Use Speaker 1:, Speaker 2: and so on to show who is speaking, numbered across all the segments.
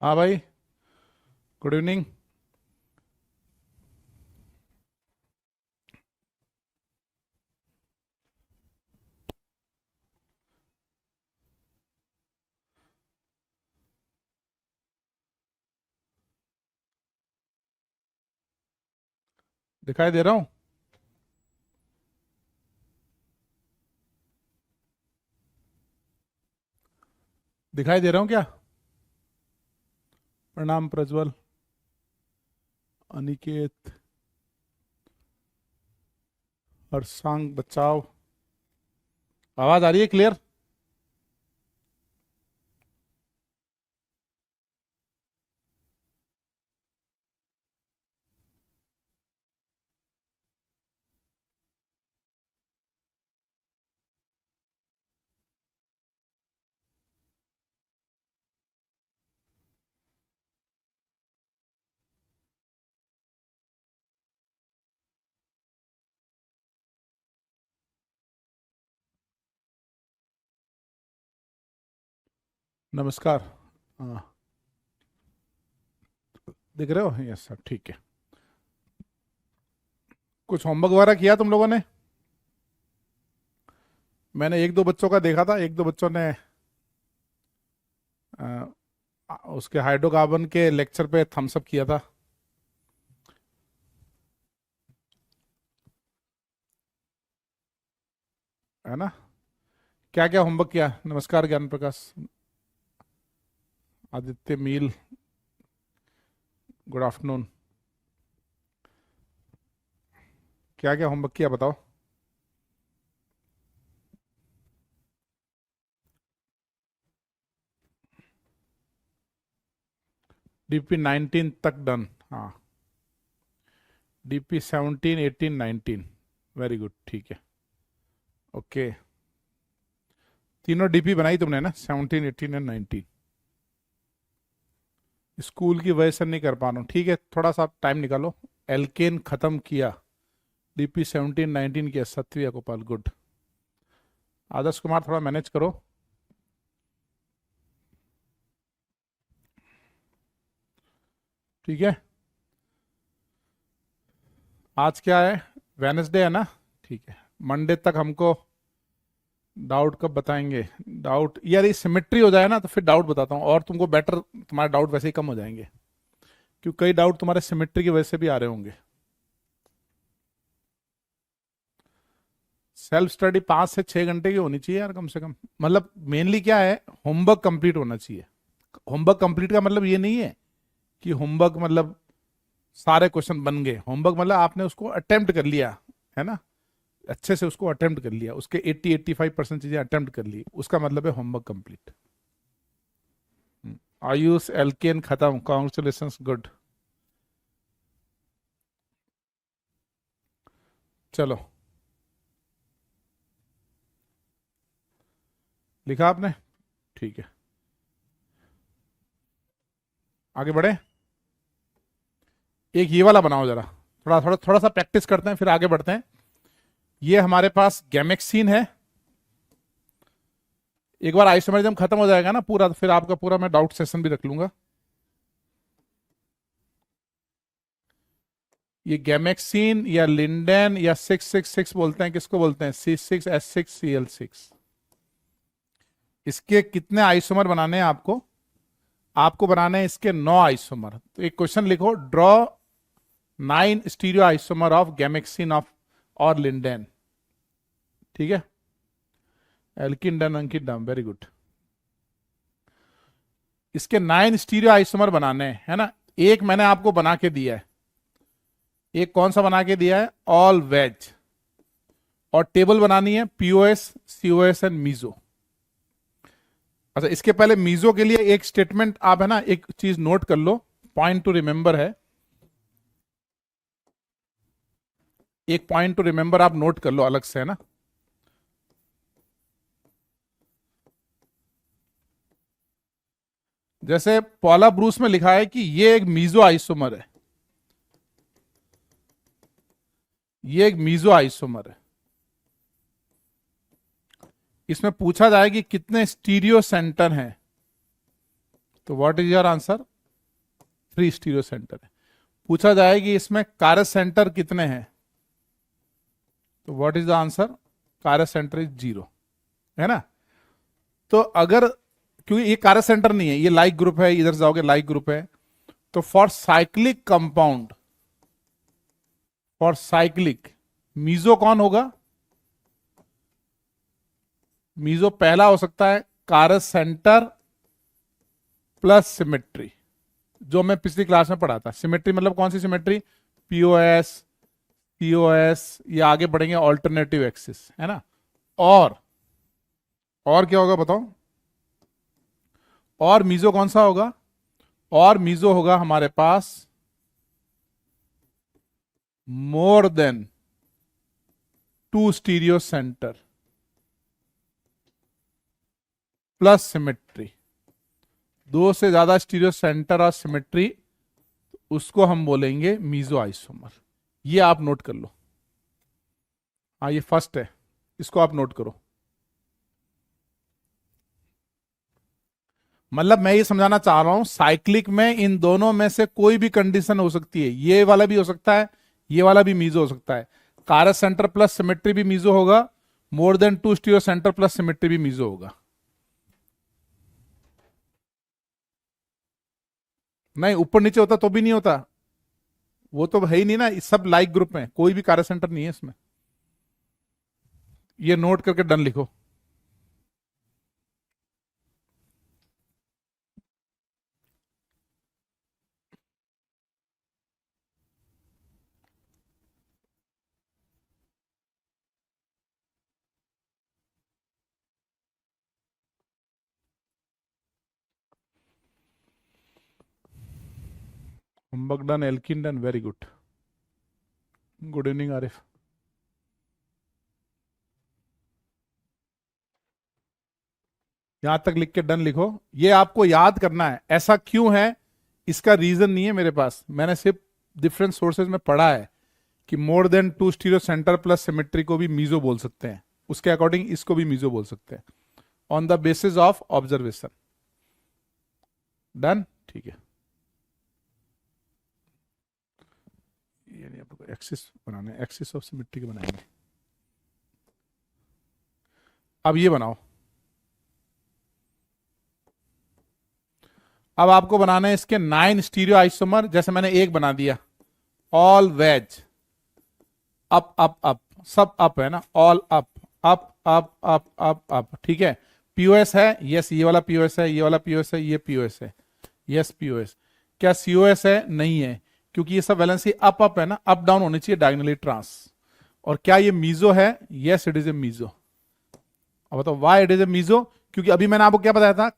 Speaker 1: हाँ भाई, good evening. दिखाई दे रहा हूँ? दिखाई दे रहा हूँ क्या? प्रणाम प्रज्वल, अनिकेत, हर्षांग, बचाओ। आवाज आ रही है क्लियर? नमस्कार। हाँ, दिख रहे हो? यस सर, ठीक है। कुछ होमवर्क वगैरह किया तुम लोगों ने? मैंने एक दो बच्चों का देखा था, एक दो बच्चों ने उसके हाइड्रोकार्बन के लेक्चर पे थम्स अप किया था। है ना? क्या क्या होमवर्क किया? नमस्कार ज्ञान प्रकाश, आदित्य, मील, गुड आफ्टरनून। क्या क्या होमवर्क किया बताओ? डीपी 19 तक डन। हाँ, डीपी 17, 18, 19। वेरी गुड, ठीक है। ओके, तीनों डीपी बनाई तुमने ना, 17, 18 एंड 19। स्कूल की वजह से नहीं कर पा रहा हूँ, ठीक है, थोड़ा सा टाइम निकालो। एल्केन खत्म किया, डीपी 17, 19 किया। सत्वी गोपाल, गुड। आदर्श कुमार थोड़ा मैनेज करो। ठीक है। आज क्या है? वेनसडे है ना? ठीक है, मंडे तक हमको डाउट कब बताएंगे? डाउट यार, ये सिमेट्री हो जाए ना तो फिर डाउट बताता हूँ, और तुमको बेटर, तुम्हारे डाउट वैसे ही कम हो जाएंगे, क्योंकि कई डाउट तुम्हारे सिमेट्री की वजह से भी आ रहे होंगे। सेल्फ स्टडी 5 से 6 घंटे की होनी चाहिए यार, कम से कम। मतलब मेनली क्या है, होमवर्क कंप्लीट होना चाहिए। होमवर्क कंप्लीट का मतलब ये नहीं है कि होमवर्क मतलब सारे क्वेश्चन बन गए। होमवर्क मतलब आपने उसको अटेम्प्ट कर लिया, है ना? अच्छे से उसको अटेम्प्ट कर लिया, उसके 80-85% चीजें अटेम्प्ट कर ली, उसका मतलब है होमवर्क कंप्लीट। आयुष, एल्केन खत्म, कॉन्ग्रेचुलेशन, गुड। चलो, लिखा आपने? ठीक है, आगे बढ़े। एक ये वाला बनाओ जरा, थोड़ा थोड़ा थोड़ा सा प्रैक्टिस करते हैं फिर आगे बढ़ते हैं। ये हमारे पास गैमेक्सीन है। एक बार आइसोमेरिज्म खत्म हो जाएगा ना पूरा, तो फिर आपका पूरा मैं डाउट सेशन भी रख लूंगा। ये गैमेक्सीन या लिंडेन या 666 बोलते हैं, किसको बोलते हैं? C6H6Cl6। इसके कितने आइसोमर बनाने हैं आपको? आपको बनाने हैं इसके 9 आइसोमर। तो एक क्वेश्चन लिखो, draw 9 stereo isomer of gammexane of और लिंडेन। ठीक है, एल्किन डन, अंकित डन, वेरी गुड। इसके 9 स्टीरियो आइसोमर बनाने हैं, है ना? एक मैंने आपको बना के दिया है। एक कौन सा बना के दिया है? All ways. और टेबल बनानी है पीओएस, सीओएस एंड मीजो। अच्छा, इसके पहले मीजो के लिए एक स्टेटमेंट आप, है ना, एक चीज नोट कर लो, पॉइंट टू रिमेंबर है। एक पॉइंट टू रिमेंबर आप नोट कर लो अलग से, है ना? जैसे पॉला ब्रूस में लिखा है कि ये एक मीजो आइसोमर है, ये एक मीजो आइसोमर है। इसमें पूछा जाए कि कितने स्टीरियो सेंटर हैं, तो what is your answer? 3 stereo centre है। पूछा जाए कि इसमें कारस सेंटर कितने हैं, तो what is the answer, cars centre is 0, है ना। तो अगर, क्योंकि ये कारस सेंटर नहीं है, ये लाइक ग्रुप है, इधर जाओगे लाइक ग्रुप है, तो for cyclic compound, for cyclic meso कौन होगा, मीजो पहला हो सकता है कारस सेंटर प्लस सिमेट्री, जो मैं पिछली क्लास में पढ़ा था। सिमेट्री मतलब कौन सी सिमेट्री, पीओएस, सीओएस, ये आगे बढ़ेंगे ऑल्टरनेटिव एक्सिस, है ना। और क्या होगा बताओ, और मीजो कौन सा होगा, और मीजो होगा हमारे पास more than 2 stereo centre plus symmetry, 2 से ज्यादा स्टीरियो सेंटर और सिमेट्री, उसको हम बोलेंगे मीजो आइसोमर। ये आप नोट कर लो, हाँ ये फर्स्ट है, इसको आप नोट करो। मतलब मैं ये समझाना चाह रहा हूं, साइक्लिक में इन दोनों में से कोई भी कंडीशन हो सकती है, ये वाला भी हो सकता है, ये वाला भी मीजो हो सकता है। कारस सेंटर प्लस सिमेट्री भी मीजो होगा, मोर than 2 stereo centre plus symmetry भी मीजो होगा। नहीं, ऊपर नीचे होता तो भी नहीं होता, वो तो है ही नहीं ना, सब लाइक ग्रुप में, कोई भी कारस सेंटर नहीं है इसमें। ये नोट करके डन लिखो। होमवर्क डन, एल्किन done, very good, good evening Arif. यहां तक लिख के डन लिखो। ये आपको याद करना है, ऐसा क्यों है इसका रीजन नहीं है मेरे पास, मैंने सिर्फ डिफरेंट सोर्सेज में पढ़ा है कि मोर than 2 stereo centre plus symmetry को भी मीजो बोल सकते हैं, उसके अकॉर्डिंग इसको भी मीजो बोल सकते हैं, on the basis of observation. Done, ठीक है। ये नहीं, आपको एक्सिस बनाने, एक्सिस ऑफ सिमेट्री के बनाएंगे। अब ये बनाओ, अब आपको बनाना है इसके 9 स्टीरियो आइसोमर, जैसे मैंने एक बना दिया, all ways, up up up, सब अप है ना, all up up up up up up, ठीक है। पीओएस है, यस ये वाला पीओएस है, ये वाला पीओएस है, ये पीओएस है, यस पीओएस। क्या सीओएस है, नहीं है, क्योंकि ये सब वैलेंसी अप अप है ना, अप डाउन होनी चाहिए डायगोनली ट्रांस। और क्या ये मीजो है, yes it is a meso. अब बताओ why it is a meso, क्योंकि अभी मैंने आपको क्या बताया था,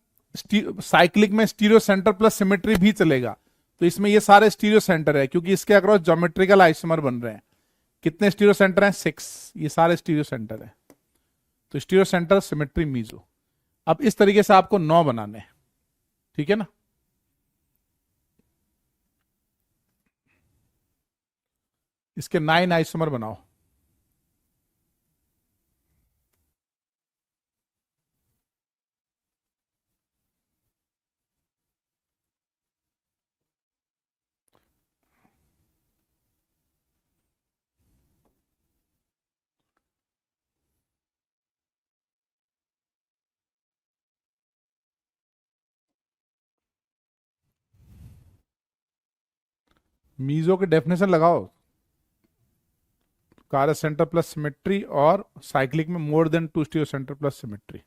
Speaker 1: साइक्लिक में स्टीरियो सेंटर प्लस सिमेट्री भी चलेगा, तो इसमें ये सारे स्टीरियो सेंटर है, क्योंकि इसके अक्रॉस ज्योमेट्रिकल आइसोमर बन रहे हैं। कितने स्टीरियो सेंटर हैं, 6, ये सारे स्टीरियो सेंटर है, तो स्टीरियो सेंटर सिमेट्री मीजो। अब इस तरीके से आपको 9 बनाने हैं, ठीक है ना। इसके 9 आइसोमर बनाओ। मीजो की डेफिनेशन लगाओ, कारस सेंटर प्लस सिमेट्री और साइक्लिक में मोर than 2 stereo centre plus symmetry.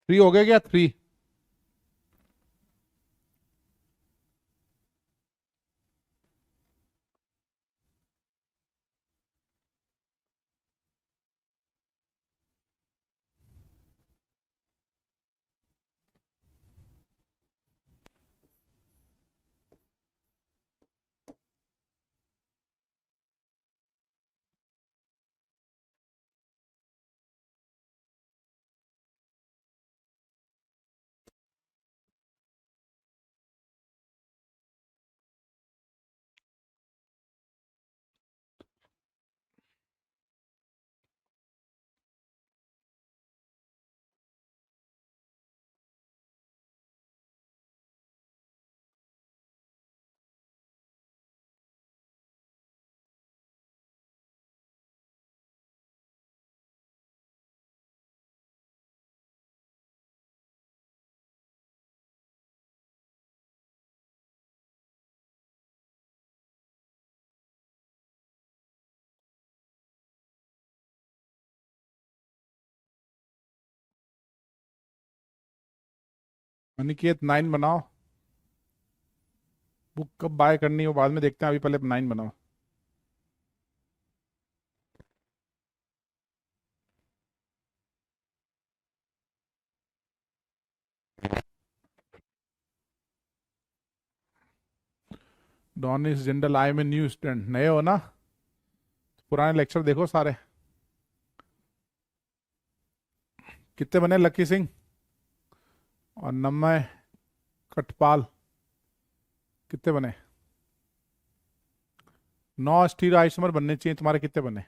Speaker 1: Three हो गया क्या, 3? अनिकेत 9 बनाओ। बुक कब बाय करनी है वो बाद में देखते हैं, अभी पहले 9 बनाओ। Don is Jindal, I am a new student. नए हो ना, पुराने लेक्चर देखो सारे। कितने बने लक्की सिंह और नमय कटपाल, कितने बने? 9 स्टीरो आइसोमर बनने चाहिए, तुम्हारे कितने बने?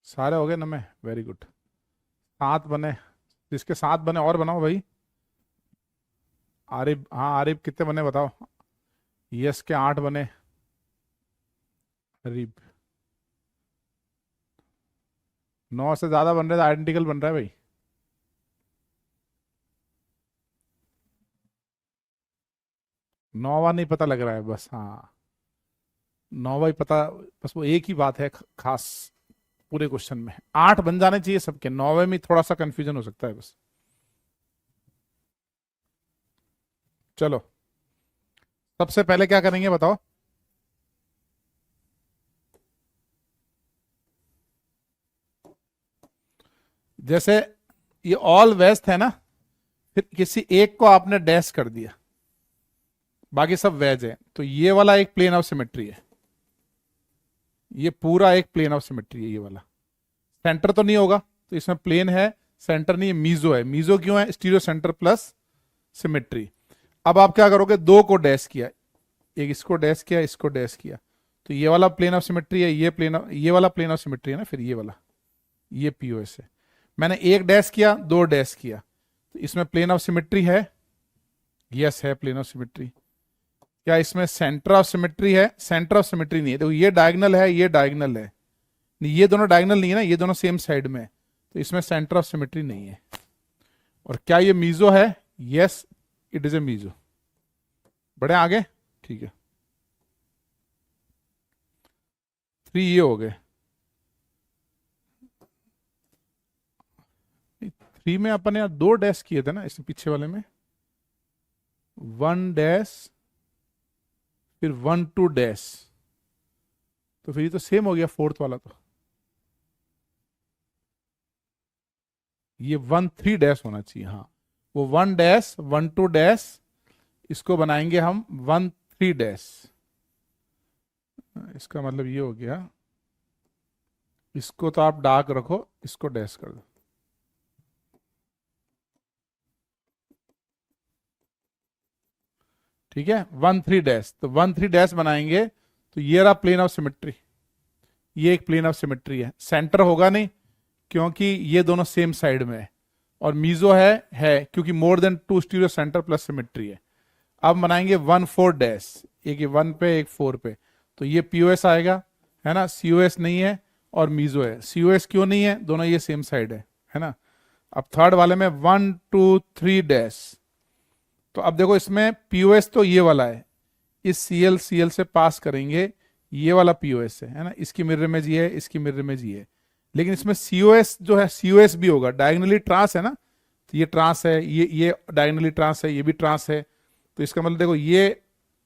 Speaker 1: सारे हो गए नमय, वेरी गुड। 7 बने, जिसके 7 बने और बनाओ भाई। आरिफ, हाँ आरिफ कितने बने बताओ? यस के 8 बने। आरिफ 9 से ज्यादा बन रहे, आइडेंटिकल बन रहा है भाई। नौवा नहीं पता लग रहा है बस, हाँ नौवा ही पता, बस वो एक ही बात है खास पूरे क्वेश्चन में। 8 बन जाने चाहिए सबके, 9वें में थोड़ा सा कंफ्यूजन हो सकता है बस। चलो सबसे पहले क्या करेंगे बताओ? जैसे ये ऑल वेस्ट है ना, फिर किसी एक को आपने डैश कर दिया, बाकी सब वेज है, तो ये वाला एक प्लेन ऑफ सिमेट्री है। ये पूरा एक प्लेन ऑफ सिमेट्री है ये वाला। सेंटर तो नहीं होगा, तो इसमें प्लेन है, सेंटर नहीं है, मीजो है। मीजो क्यों है? Stereo centre plus symmetry. अब आप क्या करोगे? 2 को डैश किया, एक इसको डैश किया, इसको डैश किया, तो ये वाला प्लेन ऑफ सिमेट्री है, ये वाला प्लेन ऑफ सिमेट्री है ना, फिर ये वाला, ये पीओएस है। मैंने 1 डैश किया, 2 डैश किया, तो इसमें प्लेन ऑफ सिमेट्री है? यस है प्लेन ऑफ सिमेट्री। क्या इसमें सेंटर ऑफ सिमेट्री है? सेंटर ऑफ सिमेट्री नहीं है। देखो ये डायगोनल है, ये डायगोनल है, नहीं ये दोनों डायगोनल नहीं है ना, ये दोनों सेम साइड में है, तो इसमें सेंटर ऑफ सिमेट्री नहीं है। और क्या ये मीजो है? Yes it is a meso. बढ़े आगे, ठीक है। 3 ये हो गए। 3 में अपन यार 2 डैश किए थे ना, इसमें पीछे वाले में 1 डैश, फिर 1 2 डैश, तो फिर ये तो सेम हो गया 4th वाला। तो ये 1 3 डैश होना चाहिए, हाँ वो 1 डैश 1 2 डैश, इसको बनाएंगे हम 1 3 डैश। इसका मतलब ये हो गया, इसको तो आप डार्क रखो, इसको डैश कर दो। ठीक है, 1 3 डैश, तो 1 3 डैश बनाएंगे, तो ये रहा प्लेन ऑफ सिमेट्री। ये एक प्लेन ऑफ सिमेट्री है। सेंटर होगा नहीं क्योंकि ये दोनों सेम साइड में है, और मीजो है क्योंकि मोर than 2 stereo centre plus symmetry है। अब बनाएंगे 1 4 डैश, एक 1 पे एक 4 पे, तो ये पीओएस आएगा, है ना। सीओएस नहीं है और मीजो है। सीओएस क्यों नहीं है? दोनों ये सेम साइड है ना। अब थर्ड वाले में 1 2 3 डैश, तो अब देखो इसमें पीओएस तो ये वाला है, इस सीएल से पास करेंगे, ये वाला पीओएस है ना। इसकी मिरर इमेज ये है, इसकी मिरर इमेज ये है, लेकिन इसमें सीओएस जो है, सीओएस भी होगा, डायगोनली ट्रांस है ना, तो ये ट्रांस है, ये डायगोनली ट्रांस है, ये भी ट्रांस है, तो इसका मतलब देखो ये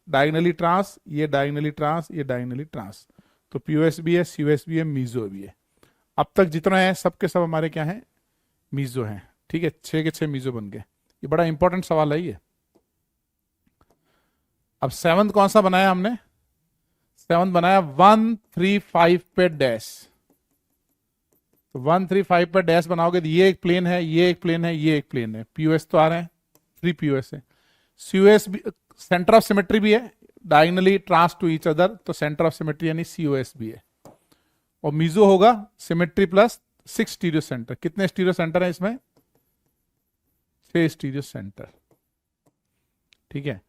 Speaker 1: डायगोनली ट्रांस, ये डायगोनली ट्रांस, ये डायगोनली ट्रांस, तो पीओएस भी है, सीओएस भी है, मीजो भी है। अब तक जितना है सब के सब हमारे क्या है? मीजो है। ठीक है, 6 के 6 मीजो बन गए। ये बड़ा इंपॉर्टेंट सवाल है ये। अब 7th कौन सा बनाया हमने? 7th बनाया 1 3 5 पे डैश। तो 1 3 5 पे डैश बनाओगे तो ये एक प्लेन है, ये एक प्लेन है, ये एक प्लेन है। पीओएस तो आ रहे हैं, 3 पीओएस है। सीओएस भी, सेंटर ऑफ सिमेट्री भी है, diagonally trans to each other, तो सेंटर ऑफ सिमेट्री यानी सीओएस भी है। और मीजो होगा सिमेट्री प्लस 6 स्टीरियो सेंटर। कितने स्टीरियो सेंटर है इसमें? 6 स्टीरियो सेंटर। ठीक है,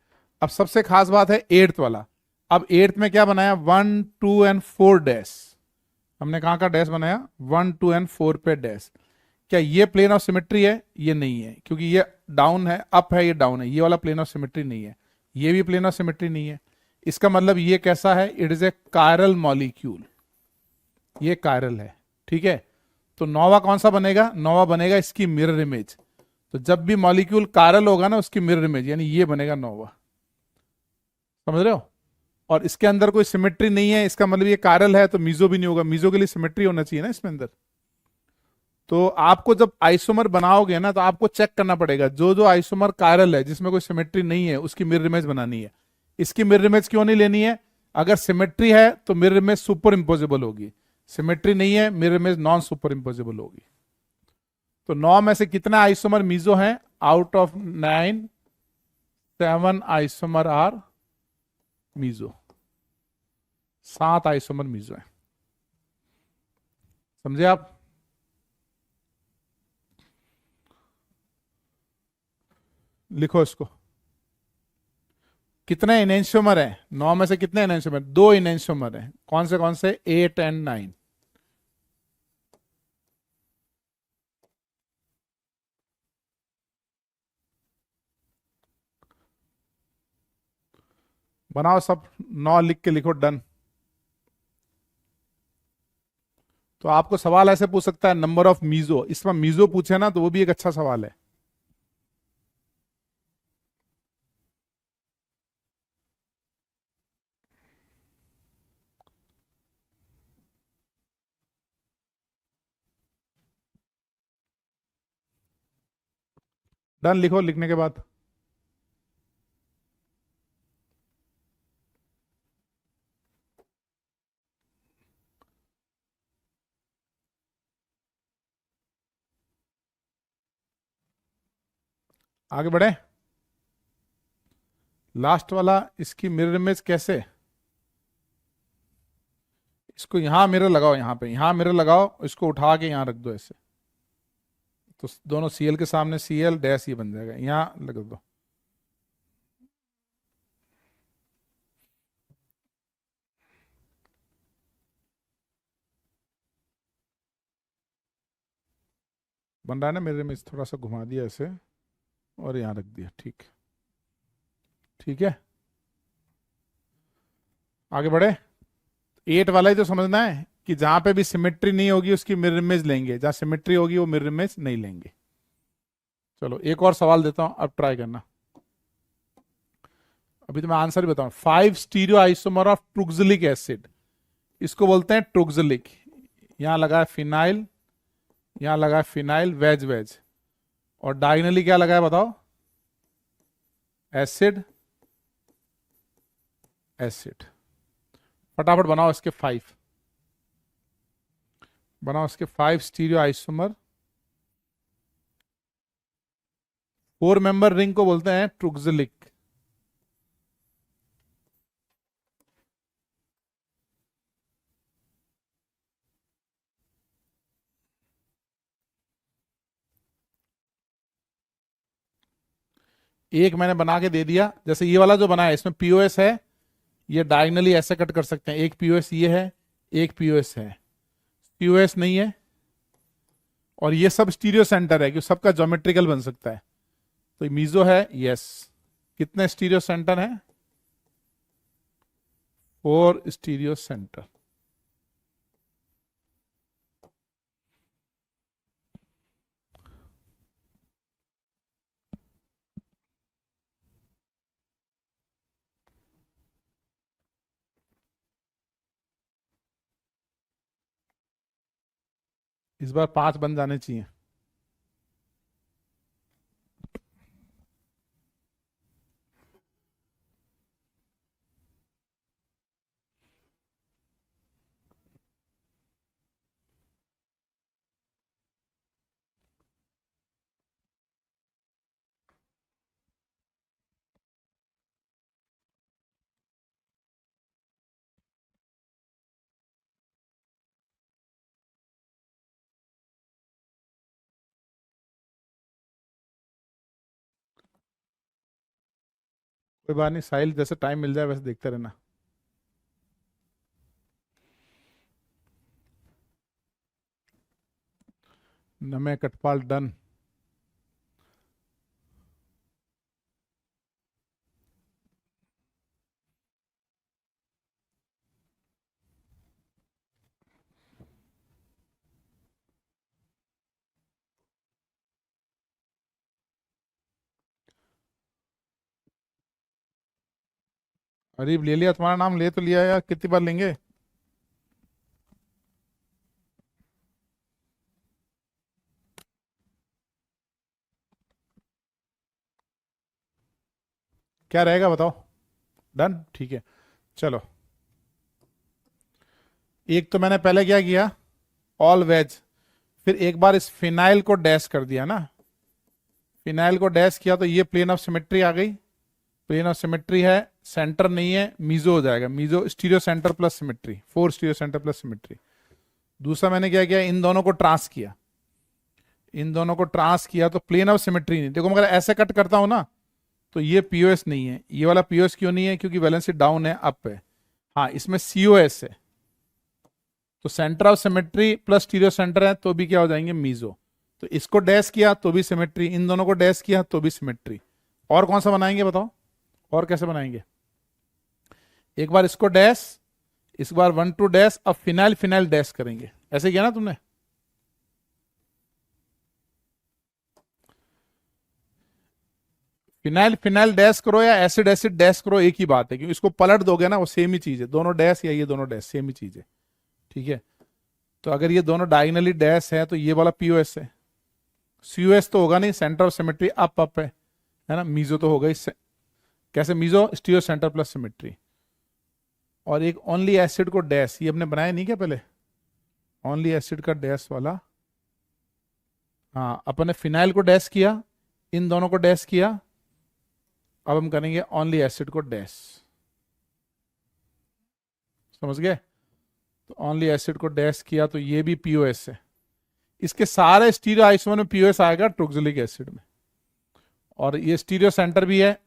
Speaker 1: अब सबसे खास बात है 8th वाला। अब 8th में क्या बनाया? 1 2 एंड 4 डैश। हमने कहां का डैश बनाया? 1 2 एंड 4 पे डैश। क्या ये प्लेन ऑफ सिमेट्री है? ये नहीं है, क्योंकि ये डाउन है, अप है, ये डाउन है, ये वाला प्लेन ऑफ सिमेट्री नहीं है, ये भी प्लेन ऑफ सिमेट्री नहीं है। इसका मतलब ये कैसा है? It is A chiral molecule, ये कायरल है, ठीक है। तो नोवा कौन सा बनेगा? नोवा बनेगा इसकी मिरर इमेज। तो जब भी मॉलिक्यूल कायरल होगा ना, उसकी मिरर इमेज यानी ये बनेगा नोवा, समझ रहे हो। और इसके अंदर कोई सिमेट्री नहीं है, इसका मतलब ये कायरल है, तो मीजो भी नहीं होगा, मीजो के लिए सिमेट्री होना चाहिए ना इसमें अंदर। तो आपको जब आइसोमर बनाओगे ना, तो आपको चेक करना पड़ेगा जो जो आइसोमर कायरल है, जिसमें कोई सिमेट्री नहीं है, उसकी मिरर इमेज बनानी है। इसकी मिरर इमेज क्यों नहीं लेनी है? अगर सिमेट्री है तो मिरर इमेज सुपर इंपोजिबल होगी, सिमेट्री नहीं है, mirror image non super impossible होगी। तो 9 में से कितना आइसोमर मीजो हैं? Out of 9, 7 isomer are meso, 7 isomer meso है, समझे आप। लिखो इसको, कितने एनेंशियोमर है? 9 में से कितने एनेंशियोमर? 2 एनेंशियोमर है। कौन से? 8 एंड 9। बनाओ सब, 9 लिख के लिखो, डन। तो आपको सवाल ऐसे पूछ सकता है, नंबर ऑफ मीजो, इसमें मीजो पूछे ना तो वो भी एक अच्छा सवाल है। डन लिखो, लिखने के बाद आगे बढ़े। लास्ट वाला, इसकी मिरर इमेज कैसे? इसको यहां मिरर लगाओ, यहां पे, यहां मिरर लगाओ, इसको उठा के यहां रख दो ऐसे, तो दोनों सीएल के सामने सीएल डैश ये बन जाएगा, यहां लगा दो। बन रहा है ना मिरर इमेज? थोड़ा सा घुमा दिया ऐसे और यहां रख दिया, ठीक, ठीक है। आगे बढ़े। 8 वाला ही तो समझना है कि जहां पे भी सिमेट्री नहीं होगी उसकी मिरर इमेज लेंगे, जहां सिमेट्री होगी वो मिरर इमेज नहीं लेंगे। चलो एक और सवाल देता हूं, अब ट्राई करना। अभी तो मैं आंसर भी बताऊं। 5 स्टीरियो आइसोमर ऑफ ट्रुक्सिलिक एसिड, इसको बोलते हैं ट्रुक्सिलिक। यहां लगा है फिनाइल, यहां लगा है फिनाइल वेज वेज, और डायगनली क्या लगा है बताओ? Acid acid. फटाफट बनाओ इसके 5, बनाओ इसके 5 स्टीरियो आइसोमर। 4 मेंबर रिंग को बोलते हैं ट्रुक्सिलिक। एक मैंने बना के दे दिया, जैसे ये वाला जो बना है इसमें पीओएस है, ये डायगनली ऐसे कट कर सकते हैं, एक पीओएस ये है, एक पीओएस है, पीओएस नहीं है, और ये सब स्टीरियो सेंटर है, कि सबका ज्योमेट्रिकल बन सकता है। तो मीजो है, यस। कितने स्टीरियो सेंटर है? 4 स्टीरियो सेंटर। इस बार 5 बन जाने चाहिए। कोई बात नहीं साहिल, जैसे टाइम मिल जाए वैसे देखते रहना। नमे कटपाल डन। अरीब ले लिया, तुम्हारा नाम ले तो लिया यार, कितनी बार लेंगे। क्या रहेगा बताओ। डन, ठीक है। चलो, एक तो मैंने पहले क्या किया, ऑल वेज, फिर एक बार इस फिनाइल को डैश कर दिया ना, फिनाइल को डैश किया तो ये प्लेन ऑफ सिमेट्री आ गई। प्लेन ऑफ सिमेट्री है, सेंटर नहीं है, मीजो हो जाएगा, meso stereo centre plus symmetry, four stereo centre plus symmetry. दूसरा मैंने क्या किया, इन दोनों को ट्रांस किया, इन दोनों को ट्रांस किया तो प्लेन ऑफ सिमेट्री नहीं। देखो मगर ऐसे कट करता हूं ना तो ये पीओएस नहीं है, ये वाला पीओएस क्यों नहीं है, क्योंकि वैलेंसी डाउन है, अप है। हाँ, इसमें सीओएस है, तो centre of symmetry plus stereo centre है तो भी क्या हो जाएंगे, मीजो। तो इसको डैश किया तो भी सिमेट्री, इन दोनों को डैश किया तो भी सिमेट्री। और कौन सा बनाएंगे बताओ, और कैसे बनाएंगे। एक बार इसको डैश, इस बार 1 2 डैश, अब फिनाइल फिनाइल डैश करेंगे, ऐसे किया ना तुमने। फिनाइल फिनाइल डैश करो या एसिड एसिड डैश करो, एक ही बात है, क्योंकि इसको पलट दोगे ना वो सेम ही चीज है, दोनों डैश या ये दोनों डैश सेम ही चीज है। ठीक है, तो अगर ये दोनों डायगनली डैश है तो ये वाला पीओएस है, सीओएस तो होगा नहीं, centre of symmetry up up है ना, मीजो तो होगा इससे। कैसे meso, stereo centre plus symmetry. और एक ओनली एसिड को डैश, ये हमने बनाया नहीं क्या पहले, ओनली एसिड का डैश वाला। हाँ, अपन ने फिनाइल को डैश किया, इन दोनों को डैश किया, अब हम करेंगे ओनली एसिड को डैश। समझ गए, तो ओनली एसिड को डैश किया तो ये भी पीओएस है, इसके सारे स्टीरियो आइसोमर में पीओएस आएगा ट्रोक्सिलिक एसिड में, और ये स्टीरियो सेंटर भी है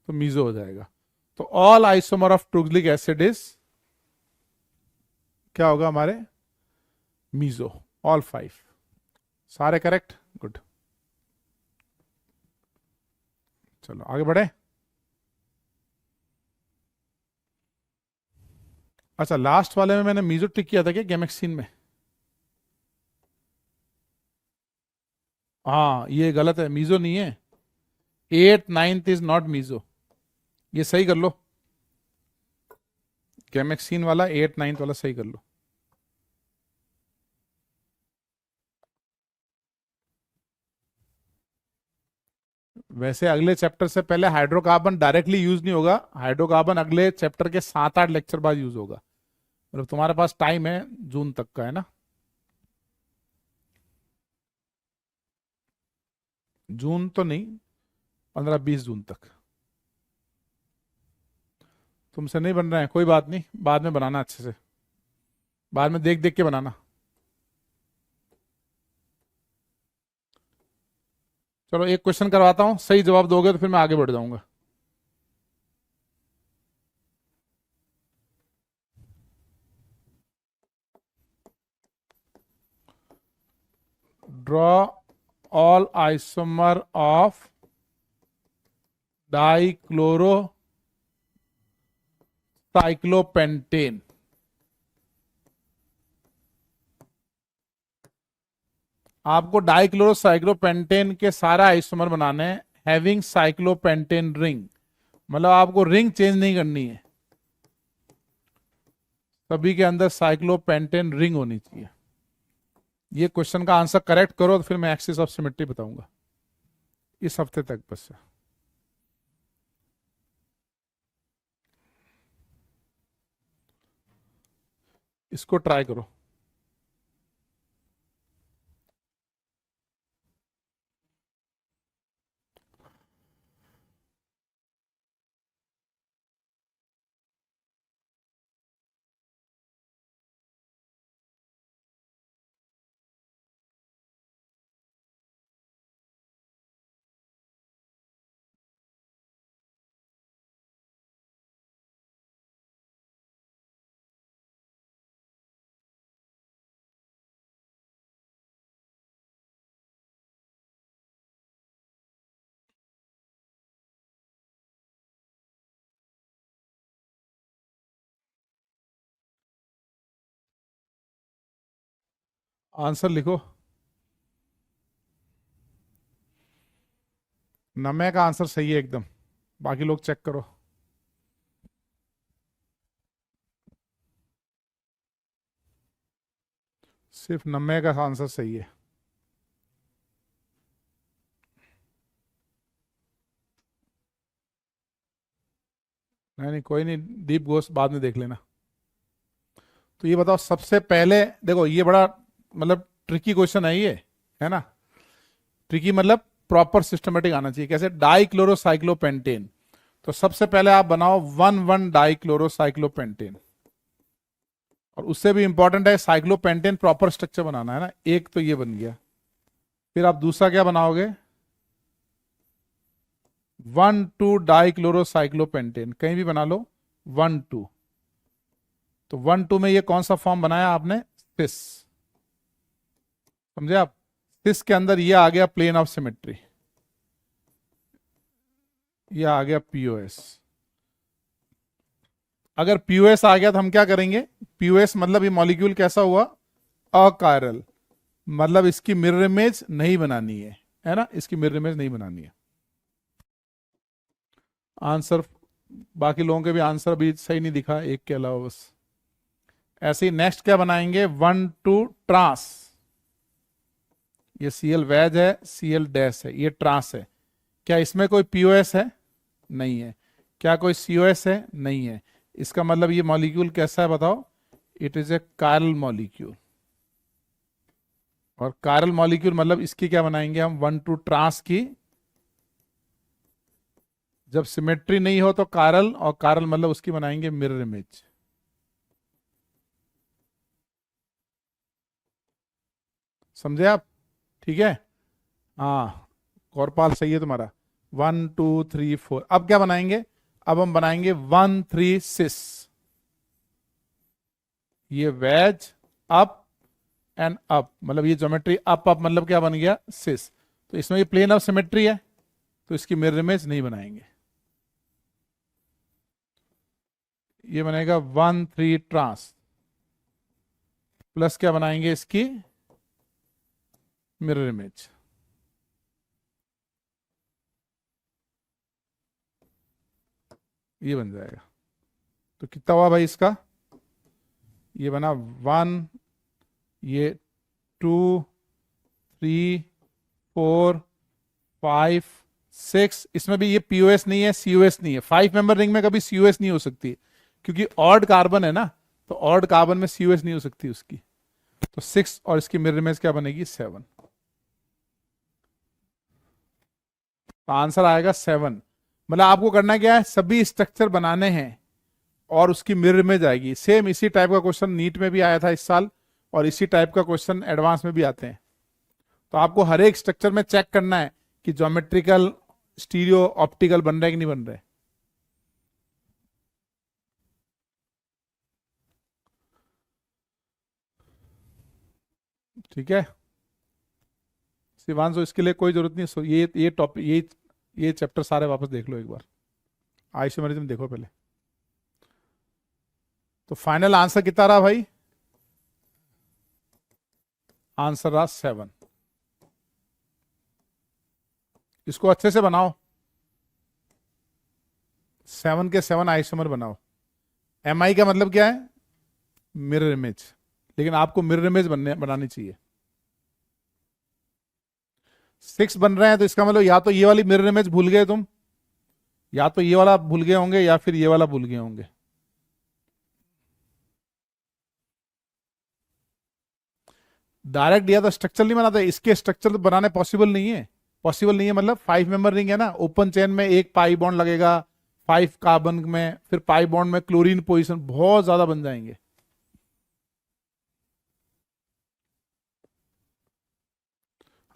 Speaker 1: तो मीजो हो जाएगा। तो all isomer of troxylic acid is क्या होगा हमारे, मीजो, ऑल 5, सारे करेक्ट, गुड। चलो आगे बढ़े। अच्छा, लास्ट वाले में मैंने मीजो टिक किया था क्या गैमेक्सिन में। हाँ, ये गलत है, मीजो नहीं है, 8 9 इज नॉट मीजो, ये सही कर लो, गैमेक्सिन वाला 8 9 वाला सही कर लो। वैसे अगले चैप्टर से पहले हाइड्रोकार्बन डायरेक्टली यूज नहीं होगा, हाइड्रोकार्बन अगले चैप्टर के 7 8 लेक्चर बाद यूज होगा, मतलब तुम्हारे पास टाइम है जून तक का, है ना, जून तो नहीं, 15 20 जून तक। तुमसे नहीं बन रहे हैं, कोई बात नहीं, बाद में बनाना अच्छे से, बाद में देख देख के बनाना। चलो एक क्वेश्चन करवाता हूं, सही जवाब दोगे तो फिर मैं आगे बढ़ जाऊंगा। Draw all isomer of dichloro cyclopentane. आपको डाइक्लोरोसाइक्लोपेंटेन के सारा आइसोमर बनाने हैं हैविंग साइक्लोपेंटेन रिंग, मतलब आपको रिंग चेंज नहीं करनी है, सभी के अंदर साइक्लोपेंटेन रिंग होनी चाहिए। ये क्वेश्चन का आंसर करेक्ट करो तो फिर मैं एक्सिस ऑफ सिमेट्री बताऊंगा इस हफ्ते तक बस। इसको ट्राई करो। आंसर लिखो। नम्य का आंसर सही है एकदम, बाकी लोग चेक करो। सिर्फ नम्य का आंसर सही है। नहीं नहीं कोई नहीं, डीप गोस्ट बाद में देख लेना। तो ये बताओ सबसे पहले, देखो ये बड़ा मतलब ट्रिकी क्वेश्चन है ये, है ना। ट्रिकी मतलब प्रॉपर सिस्टमेटिक आना चाहिए। कैसे? डाइक्लोरोसाइक्लोपेंटेन। तो सबसे पहले आप बनाओ 1,1 डाइक्लोरोसाइक्लोपेंटेन, और उससे भी इंपॉर्टेंट है साइक्लोपेंटेन प्रॉपर स्ट्रक्चर बनाना है ना। एक तो ये बन गया, फिर आप दूसरा क्या बनाओगे? 1,2 डाइक्लोरोसाइक्लोपेंटेन, कहीं भी बना लो 1,2। तो 1,2 में ये कौन सा फॉर्म बनाया आपने? सिस। समझे आप? सिस के अंदर ये आ गया प्लेन ऑफ सिमेट्री, ये आ गया पीओएस। अगर पीओएस आ गया तो हम क्या करेंगे? पीओएस मतलब ये मॉलिक्यूल कैसा हुआ? अकायरल, मतलब इसकी मिरर इमेज नहीं बनानी है ना, इसकी मिरर इमेज नहीं बनानी है। आंसर, बाकी लोगों के भी आंसर अभी सही नहीं दिखा, एक के अलावा बस। ऐसे ही नेक्स्ट क्या बनाएंगे? 1,2 ट्रांस। ये सीएल वैज है, सीएल डैश है, ये ट्रांस है। क्या इसमें कोई पीओएस है? नहीं है। क्या कोई सीओएस है? नहीं है। इसका मतलब ये मॉलिक्यूल कैसा है बताओ? It is A chiral molecule. और कायरल मॉलिक्यूल मतलब इसकी क्या बनाएंगे हम? 1,2 ट्रांस की। जब सिमेट्री नहीं हो तो कायरल, और कायरल मतलब उसकी बनाएंगे मिरर इमेज। समझे आप? ठीक है। हाँ, कौरपाल सही है तुम्हारा। 1, 2, 3, 4। अब क्या बनाएंगे? अब हम बनाएंगे 1, 3 सिस। ये वेज अप एंड अप, मतलब ये ज्योमेट्री अप अप मतलब क्या बन गया? सिस। तो इसमें ये प्लेन ऑफ सिमेट्री है, तो इसकी मिरर इमेज नहीं बनाएंगे। ये बनेगा 1, 3 ट्रांस, प्लस क्या बनाएंगे? इसकी मिरर इमेज। ये बन जाएगा। तो कितना हुआ भाई इसका? ये बना 1, ये 2, 3, 4, 5, 6। इसमें भी ये पीओएस नहीं है, सीओएस नहीं है। 5 मेंबर रिंग में कभी सीओएस नहीं हो सकती, क्योंकि ऑड कार्बन है ना, तो ऑड कार्बन में सीओएस नहीं हो सकती उसकी। तो 6, और इसकी मिरर इमेज क्या बनेगी? 7। तो आंसर आएगा 7। मतलब आपको करना क्या है? सभी स्ट्रक्चर बनाने हैं और उसकी मिरर इमेज आएगी। सेम इसी टाइप का क्वेश्चन नीट में भी आया था इस साल, और इसी टाइप का क्वेश्चन एडवांस में भी आते हैं। तो आपको हर एक स्ट्रक्चर में चेक करना है कि ज्योमेट्रिकल, स्टीरियो, ऑप्टिकल बन रहे कि नहीं बन रहे। ठीक है शिवांशु, इसके लिए कोई जरूरत नहीं। ये टॉपिक, ये चैप्टर सारे वापस देख लो एक बार, आइसोमेरिज्म देखो पहले। तो फाइनल आंसर कितना रहा भाई? आंसर रहा 7। इसको अच्छे से बनाओ, 7 के 7 आइसोमर बनाओ। एम का मतलब क्या है? Mirror image. लेकिन आपको मिरर इमेज बनानी चाहिए। 6 बन रहे हैं तो इसका मतलब या तो ये वाली मिरर इमेज भूल गए तुम, या तो ये वाला भूल गए होंगे, या फिर ये वाला भूल गए होंगे। डायरेक्ट दिया तो स्ट्रक्चर नहीं बनाते, इसके स्ट्रक्चर तो बनाने पॉसिबल नहीं है। पॉसिबल नहीं है मतलब 5 मेंबर रिंग है ना, ओपन चेन में एक पाई बॉन्ड लगेगा, 5 कार्बन में, फिर पाई बॉन्ड में क्लोरीन पोजीशन, बहुत ज्यादा बन जाएंगे।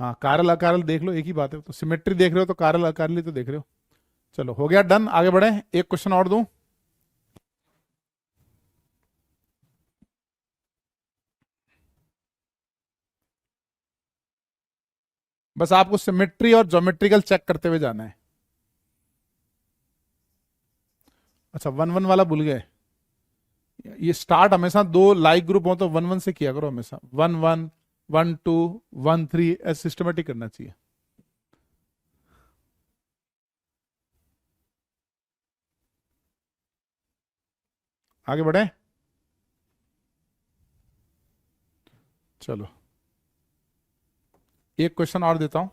Speaker 1: हाँ, कारल अकारल देख लो, एक ही बात है। तो सिमेट्री देख रहे हो तो कारल अकारली तो देख रहे हो। चलो हो गया, डन। आगे बढ़े, एक क्वेश्चन और दूं। बस आपको सिमेट्री और ज्योमेट्रिकल चेक करते हुए जाना है। अच्छा, 1, 1 वाला भूल गए। ये स्टार्ट हमेशा 2 लाइक ग्रुप हो तो 1, 1 से किया करो हमेशा। 1, 1, 1 2 1 3 ऐसे सिस्टमेटिक करना चाहिए। आगे बढ़े, चलो एक क्वेश्चन और देता हूं,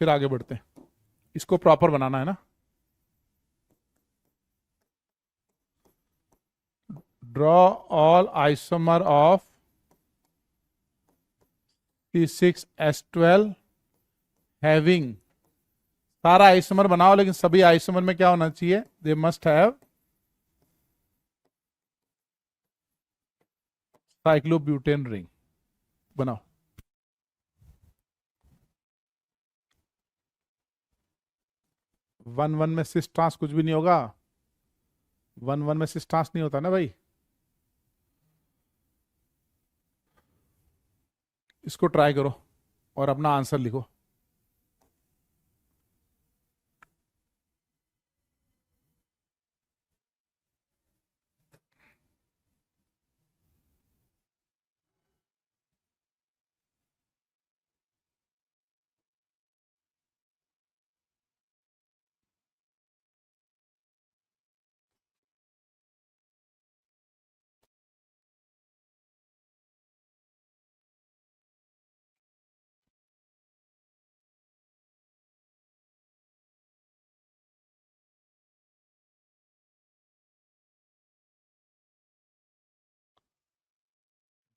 Speaker 1: फिर आगे बढ़ते हैं। इसको प्रॉपर बनाना है ना। Draw all isomer of C6H12 having, सारा आइसोमर बनाओ, लेकिन सभी आइसोमर में क्या होना चाहिए, they must have cyclobutane ring. बनाओ। 1 1 में सिस ट्रांस कुछ भी नहीं होगा, 1 1 में सिस ट्रांस नहीं होता ना भाई। इसको ट्राई करो और अपना आंसर लिखो।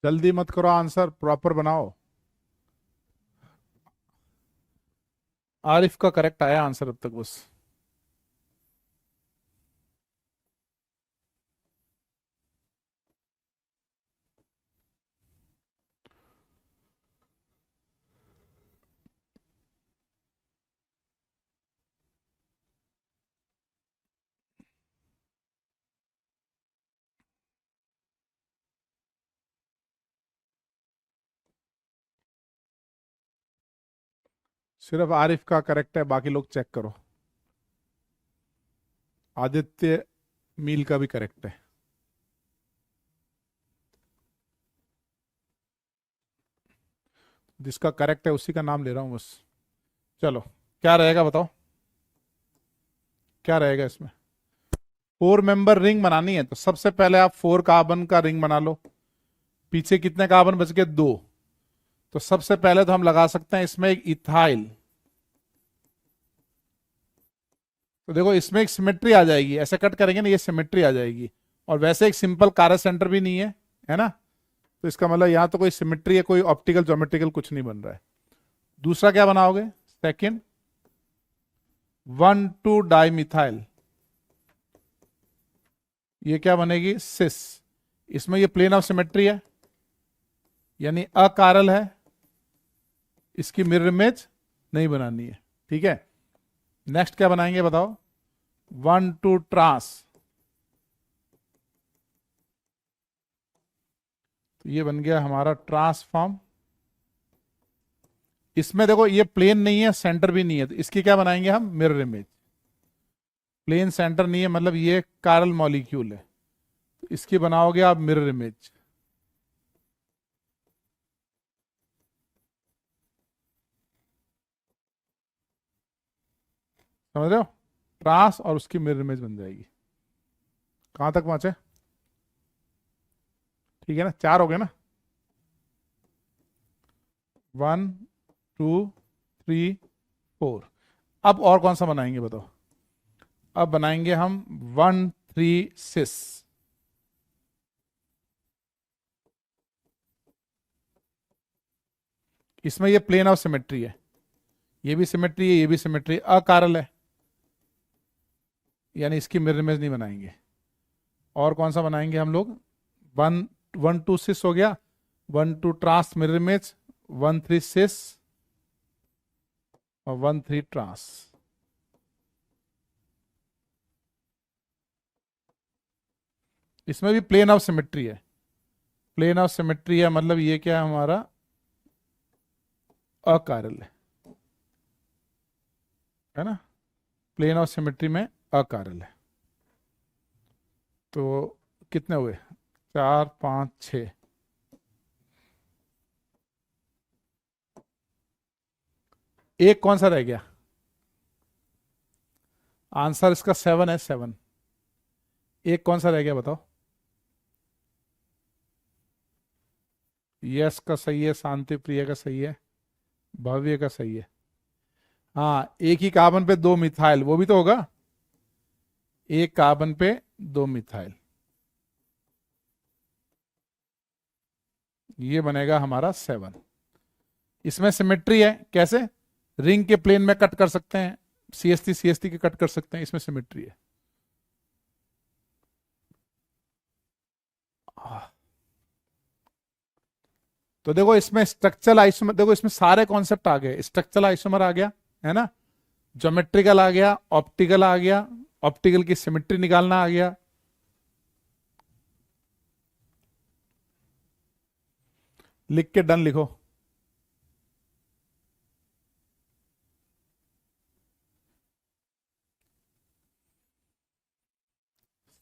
Speaker 1: जल्दी मत करो, आंसर प्रॉपर बनाओ। आरिफ का करेक्ट आया आंसर अब तक बस। सिर्फ आरिफ का करेक्ट है, बाकी लोग चेक करो। आदित्य मील का भी करेक्ट है। जिसका करेक्ट है उसी का नाम ले रहा हूं बस। चलो क्या रहेगा बताओ, क्या रहेगा इसमें। 4 मेंबर रिंग बनानी है तो सबसे पहले आप 4 कार्बन का रिंग बना लो। पीछे कितने कार्बन बच गए, 2। तो सबसे पहले तो हम लगा सकते हैं इसमें एक इथाइल। तो देखो इसमें एक सिमेट्री आ जाएगी, ऐसे कट करेंगे ना, ये सिमेट्री आ जाएगी। और वैसे एक सिंपल कार्य सेंटर भी नहीं है ना। तो इसका मतलब यहां तो कोई सिमेट्री है, कोई ऑप्टिकल ज्योमेट्रिकल कुछ नहीं बन रहा है। दूसरा क्या बनाओगे, सेकंड 1 2 डाइमिथाइल, ये क्या बनेगी, सिस। इसमें ये प्लेन ऑफ सिमेट्री है, यानी अकारल है, इसकी मिरर इमेज नहीं बनानी है। ठीक है, नेक्स्ट क्या बनाएंगे बताओ, 1 2 ट्रांस, तो ये बन गया हमारा ट्रांसफॉर्म। इसमें देखो ये प्लेन नहीं है, सेंटर भी नहीं है, तो इसकी क्या बनाएंगे हम, मिरर इमेज। प्लेन सेंटर नहीं है मतलब ये कारल मॉलिक्यूल है, तो इसकी बनाओगे आप मिरर इमेज। समझ रहे हो, ट्रांस और उसकी मिरर इमेज बन जाएगी। कहां तक पहुंचे, ठीक है ना, 4 हो गए ना। 1 2 3 4। अब और कौन सा बनाएंगे बताओ। अब बनाएंगे हम 1 3 6। इसमें ये प्लेन ऑफ सिमेट्री है, ये भी सिमेट्री है, ये भी सिमेट्री, अकारल है, यानी इसकी मिरर इमेज नहीं बनाएंगे। और कौन सा बनाएंगे हम लोग, 1 1 2 6 हो गया, 1 2 ट्रांस मिरर इमेज, 1 3 6 और 1 3 ट्रांस। इसमें भी प्लेन ऑफ सिमेट्री है, प्लेन ऑफ सिमेट्री है मतलब ये क्या है हमारा, अकारल है ना, प्लेन ऑफ सिमेट्री में अकारल है। तो कितने हुए, 4 5 6। एक कौन सा रह गया? आंसर इसका 7 है, 7। एक कौन सा रह गया बताओ? यस का सही है, शांति प्रिय का सही है, भव्य का सही है। हाँ, एक ही कार्बन पे 2 मिथाइल, वो भी तो होगा। एक कार्बन पे 2 मिथाइल, ये बनेगा हमारा 7। इसमें सिमेट्री है, कैसे? रिंग के प्लेन में कट कर सकते हैं, CH3 के कट कर सकते हैं, इसमें सिमेट्री है। तो देखो इसमें स्ट्रक्चरल आइसोमर, देखो इसमें सारे कॉन्सेप्ट आ गए। स्ट्रक्चरल आइसोमर आ गया, है ना, ज्योमेट्रिकल आ गया, ऑप्टिकल आ गया, ऑप्टिकल की सिमेट्री निकालना आ गया। लिख के डन लिखो।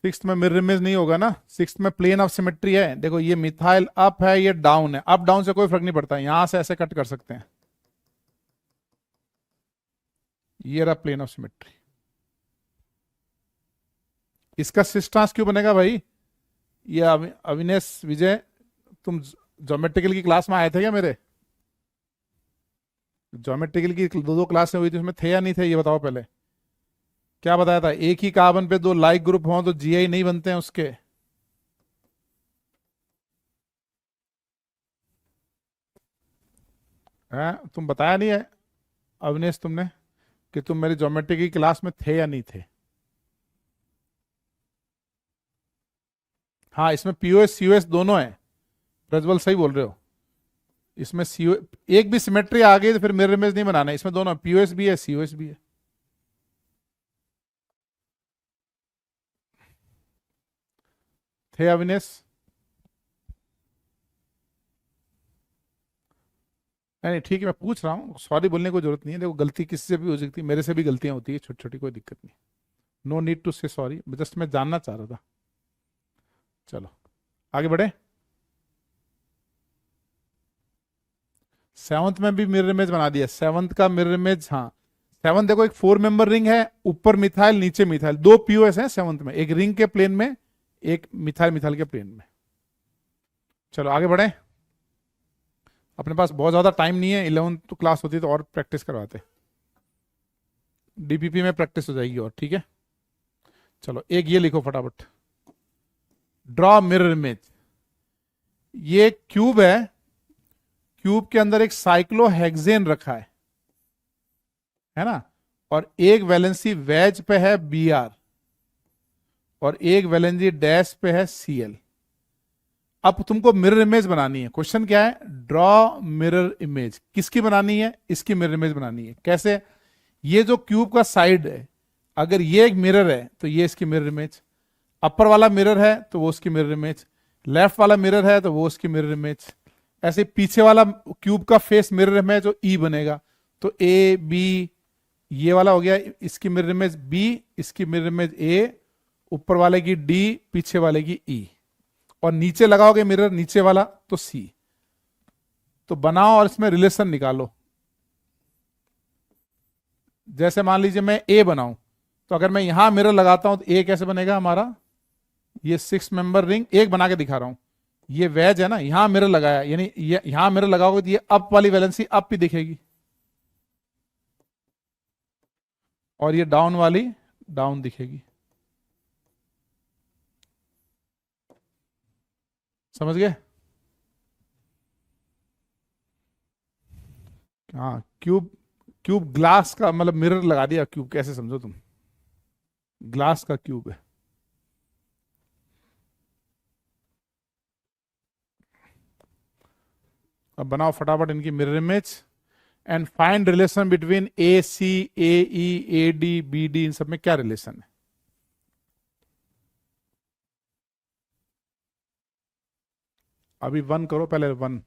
Speaker 1: सिक्स्थ में मिरर इमेज नहीं होगा ना, सिक्स्थ में प्लेन ऑफ सिमेट्री है। देखो ये मिथाइल अप है, ये डाउन है, अप डाउन से कोई फर्क नहीं पड़ता, यहां से ऐसे कट कर सकते हैं। ये रहा प्लेन ऑफ सिमेट्री। इसका सिस्टांस क्यों बनेगा भाई? ये अविनेश विजय, तुम ज्योमेट्रिकल की क्लास में आए थे क्या मेरे? ज्योमेट्रिकल की 2 क्लासें हुई थी, उसमें थे या नहीं थे, ये बताओ पहले। क्या बताया था? एक ही कार्बन पे 2 लाइक ग्रुप हों तो GI नहीं बनते हैं उसके। हैं, तुम बताया नहीं है अविनेश तुमने कि तुम मेरी ज्योमेट्री की क्लास में थे या नहीं थे? हाँ, इसमें POS COS दोनों है, प्रज्वल सही बोल रहे हो। इसमें CO एक भी सिमेट्री आ गई तो फिर मिरर इमेज नहीं बनाना है, इसमें दोनों POS भी है, COS भी है। थे अविनेश? नहीं ठीक है, मैं पूछ रहा हूँ, सॉरी बोलने को जरूरत नहीं है। देखो गलती किसी से भी हो सकती है, मेरे से भी गलतियां होती है छोटी छोटी, कोई दिक्कत नहीं। नो नीड टू से सॉरी, जस्ट मैं जानना चाह रहा था। चलो आगे बढ़े। सेवंथ में भी मिरर इमेज बना दिया, सेवंथ का मिरर इमेज। हाँ, सेवंथ देखो एक 4 मेंबर रिंग है, ऊपर मिथाइल नीचे मिथाइल, 2 POS हैं सेवंथ में, एक रिंग के प्लेन में, एक मिथाइल मिथाइल के प्लेन में। चलो आगे बढ़े। अपने पास बहुत ज्यादा टाइम नहीं है, 11th तो क्लास होती तो और प्रैक्टिस करवाते, DPP में प्रैक्टिस हो जाएगी और, ठीक है। चलो एक ये लिखो फटाफट, ड्रॉ मिरर इमेज। ये क्यूब है, क्यूब के अंदर एक साइक्लोहेक्सेन रखा है ना, और एक वैलेंसी वेज पे है Br, और एक वैलेंसी डैश पे है Cl। अब तुमको मिरर इमेज बनानी है। क्वेश्चन क्या है? Draw mirror image. किसकी बनानी है? इसकी मिरर इमेज बनानी है। कैसे? ये जो क्यूब का साइड है, अगर ये एक मिरर है तो ये इसकी मिरर इमेज, अपर वाला मिरर है तो वो उसकी मिरर इमेज, लेफ्ट वाला मिरर है तो वो उसकी मिरर इमेज, ऐसे पीछे वाला क्यूब का फेस मिरर इमेज जो E बनेगा। तो AB ये वाला हो गया, इसकी मिरर इमेज B, इसकी मिरर इमेज A, ऊपर वाले की D, पीछे वाले की E, और नीचे लगाओगे मिरर नीचे वाला तो C। तो बनाओ और इसमें रिलेशन निकालो। जैसे मान लीजिए मैं A बनाऊं, तो अगर मैं यहां मिरर लगाता हूं तो A कैसे बनेगा हमारा? ये 6 मेंबर रिंग एक बना के दिखा रहा हूं, ये वेज है ना, यहां मिरर लगाया, यानी ये यहां मिरर लगाओगे तो ये अप वाली वैलेंसी अप भी दिखेगी, और ये डाउन वाली डाउन दिखेगी। समझ गए? हाँ, क्यूब, क्यूब ग्लास का मतलब मिरर लगा दिया क्यूब, कैसे समझो तुम, ग्लास का क्यूब है। अब बनाओ फटाफट इनकी mirror image and find relation between AC, AE, AD, BD, इन सब में क्या रिलेशन है? अभी 1 करो पहले, 1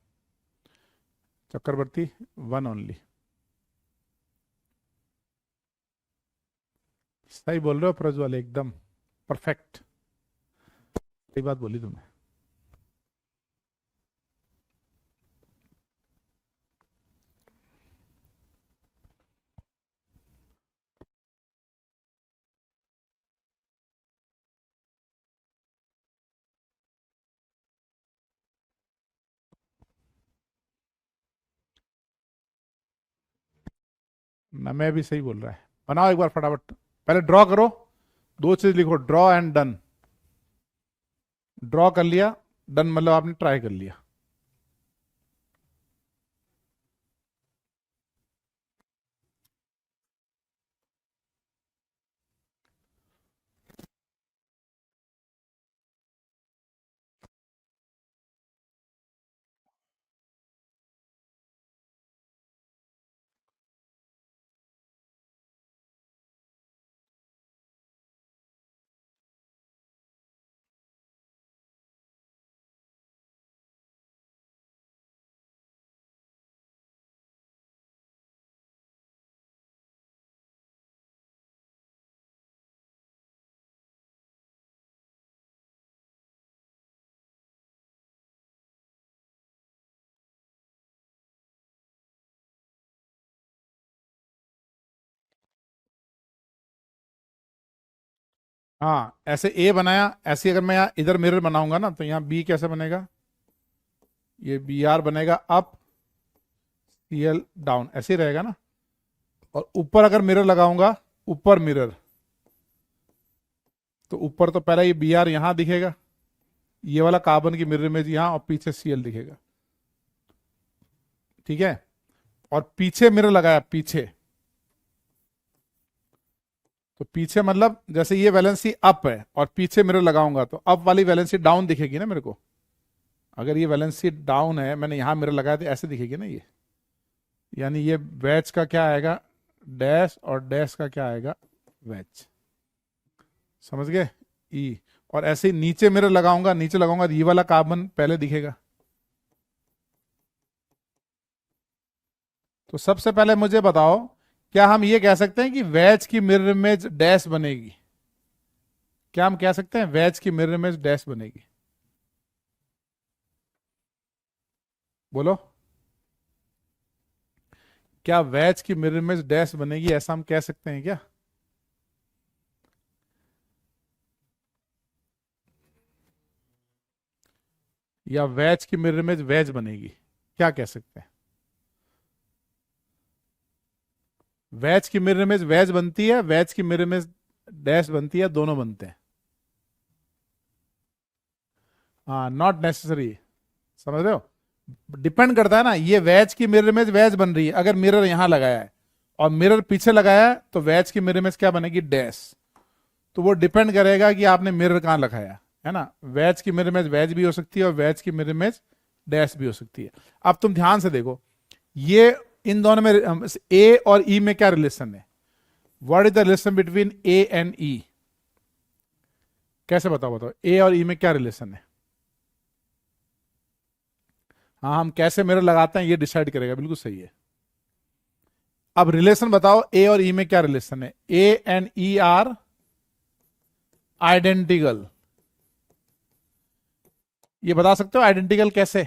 Speaker 1: चक्रवर्ती, 1 ओनली। सही बोल रहे हो प्रज्वल, एकदम परफेक्ट, सही बात बोली तुमने। ना, मैं भी सही बोल रहा है। बनाओ एक बार फटाफट, पहले ड्रॉ करो, दो चीज लिखो, ड्रॉ एंड डन। ड्रॉ कर लिया, डन मतलब आपने ट्राई कर लिया। हाँ, ऐसे ए बनाया, ऐसे अगर मैं यहाँ इधर मिरर बनाऊंगा ना, तो यहाँ बी कैसे बनेगा, ये बी आर बनेगा अप, सी एल डाउन, ऐसे ही रहेगा ना। और ऊपर अगर मिरर लगाऊंगा, ऊपर मिरर, तो ऊपर तो पहले ये बी आर यहां दिखेगा, ये वाला कार्बन की मिरर इमेज यहां, और पीछे सी एल दिखेगा, ठीक है। और पीछे मिरर लगाया, पीछे, तो पीछे मतलब जैसे ये वैलेंसी अप है और पीछे मिरर लगाऊंगा तो अप वाली वैलेंसी डाउन दिखेगी ना मेरे को। अगर ये वैलेंसी डाउन है, मैंने यहां मिरर लगाया तो ऐसे दिखेगी ना ये, यानी ये वैच का क्या आएगा, डैश, और डैश का क्या आएगा, वैच। समझ गए, ई। और ऐसे ही नीचे मिरर लगाऊंगा, नीचे लगाऊंगा तो ये वाला कार्बन पहले दिखेगा। तो सबसे पहले मुझे बताओ, क्या हम ये कह सकते हैं कि वैच की मिरर इमेज डैश बनेगी? क्या हम कह सकते हैं वैच की मिरर इमेज डैश बनेगी? बोलो, क्या वैच की मिरर इमेज डैश बनेगी, ऐसा हम कह सकते हैं क्या? या वैच की मिरर इमेज वैज बनेगी, क्या कह सकते हैं? वैच की मिरर इमेज वैज बनती है, वैच की मिरर इमेज डैश बनती है, दोनों बनते हैं। हाँ, नॉट नेसेसरी, समझ रहे हो, डिपेंड करता है ना। ये वैच की मिरर इमेज वैज बन रही है अगर मिरर यहां लगाया है और मिरर पीछे लगाया है, तो वैच की मिरर इमेज क्या बनेगी, डैश। तो वो डिपेंड करेगा कि आपने मिरर कहां लगाया है ना। वैच की मिरर इमेज वैज भी हो सकती है और वैच की मिरर इमेज डैश भी हो सकती है। अब तुम ध्यान से देखो, ये इन दोनों में ए और ई में क्या रिलेशन है? What is the relation between A and E? कैसे बताओ, बताओ ए और ई में क्या रिलेशन है? हाँ, हम कैसे मिरर लगाते हैं ये डिसाइड करेगा, बिल्कुल सही है। अब रिलेशन बताओ, ए और ई में क्या रिलेशन है? ए एंड ई आर आइडेंटिकल। ये बता सकते हो आइडेंटिकल कैसे?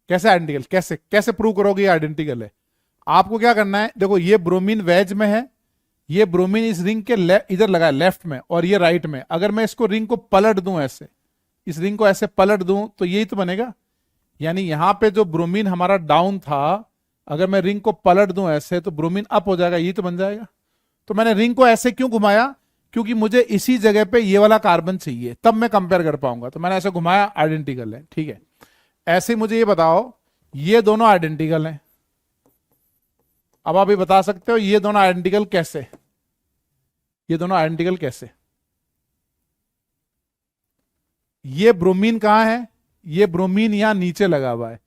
Speaker 1: कैसे आइडेंटिकल, कैसे कैसे प्रूव करोगे ये आइडेंटिकल है? आपको क्या करना है, देखो ये ब्रोमीन वेज में है, ये ब्रोमीन इस रिंग के इधर लगा है लेफ्ट में, और ये राइट में। अगर मैं इसको रिंग को पलट दूं ऐसे, इस रिंग को ऐसे पलट दूं, तो यही तो बनेगा। यानी यहां पे जो ब्रोमीन हमारा डाउन था, अगर मैं रिंग को पलट दूं ऐसे, तो ब्रोमीन अप हो जाएगा, यही तो बन जाएगा। तो मैंने रिंग को ऐसे क्यों घुमाया? क्योंकि मुझे इसी जगह पे ये वाला कार्बन चाहिए, तब मैं कंपेयर कर पाऊंगा, तो मैंने ऐसे घुमाया, आइडेंटिकल है, ठीक है। ऐसे मुझे ये बताओ, ये दोनों आइडेंटिकल हैं। अब आप ये बता सकते हो ये दोनों आइडेंटिकल कैसे? ये दोनों आइडेंटिकल कैसे? ये ब्रोमीन कहां है? ये ब्रोमीन यहां नीचे लगा हुआ है,